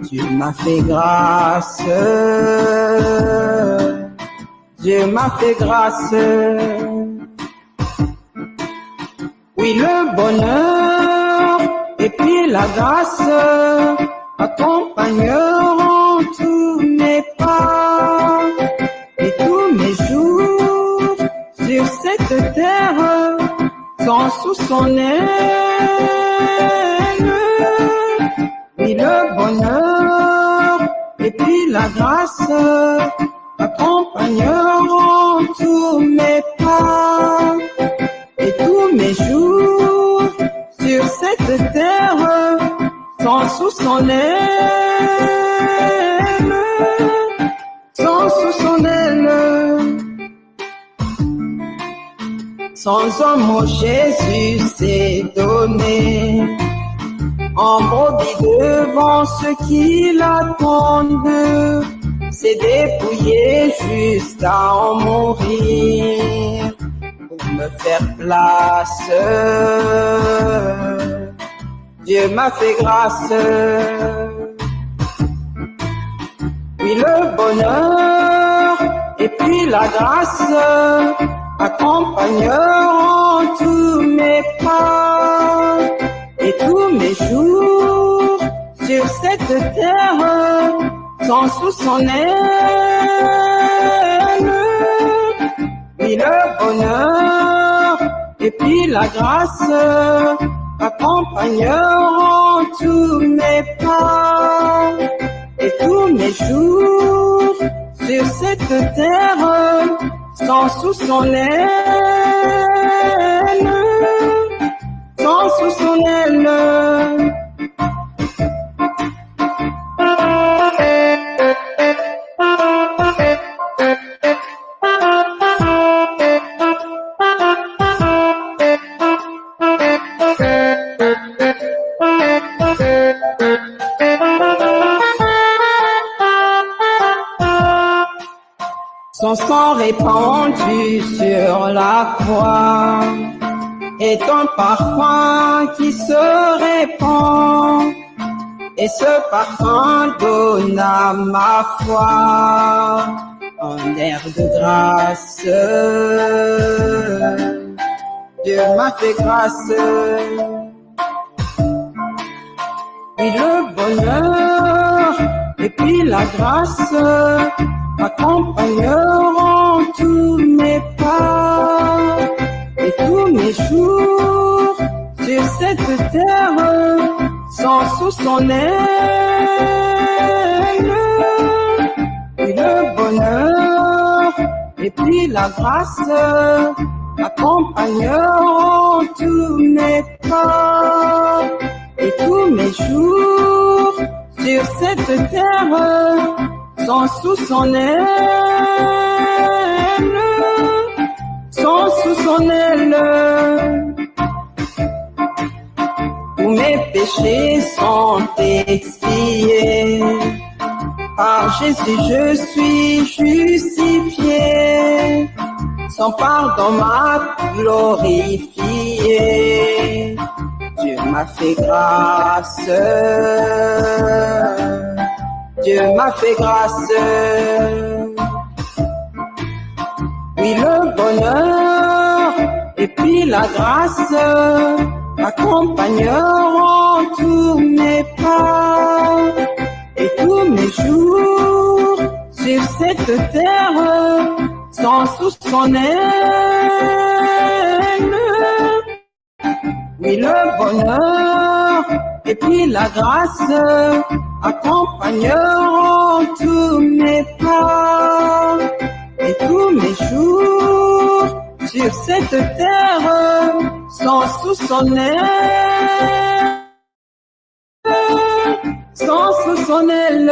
Dieu m'a fait grâce, Dieu m'a fait grâce. Oui, le bonheur est puis la grâce accompagneront tous mes pas et tous mes jours sur cette terre sont sous son aile. Oui, le bonheur et puis la grâce accompagneront tous mes pas et tous mes jours sur cette terre sont sous son aile, sont sous son aile. Sans un mot, Jésus s'est donné en brebis devant ceux qui l'attendent, s'est dépouillé jusqu'à en mourir pour me faire place. Dieu m'a fait grâce. Oui, le bonheur et puis la grâce accompagneront tous mes pas et tous mes jours sur cette terre sont sous son aile. Oui, le bonheur et puis la grâce accompagneront tous mes pas et tous mes jours sur cette terre sont sous son aile, sont sous son aile. Son sang répandu sur la croix est un parfum qui se répand, et ce parfum donne à ma foi un air de grâce. Dieu m'a fait grâce. Oui, le bonheur et puis la grâce accompagneront tous mes pas et tous mes jours sur cette terre sont sous son aile. Et le bonheur et puis la grâce accompagneront tous mes pas et tous mes jours sur cette terre sont sous son aile, sont sous son aile. Tous mes péchés sont expiés, par Jésus je suis justifié, son pardon m'a glorifié. Dieu m'a fait grâce. Dieu m'a fait grâce. Oui, le bonheur et puis la grâce accompagneront tous mes pas et tous mes jours sur cette terre sont sous son aile. Oui, le bonheur et puis la grâce accompagneront tous mes pas et tous mes jours sur cette terre sont sous son aile, sont sous son aile.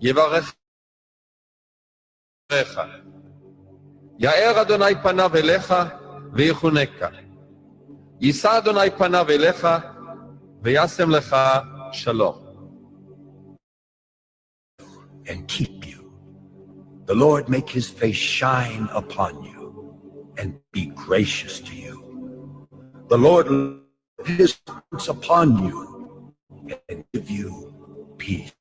יברכך. יאר אדוני פניו אליך ויחונקה. יישא אדוני פניו אליך וישם לך שלום. and keep you. The Lord make his face shine upon you and be gracious to you. The Lord lift his face upon you and give you peace.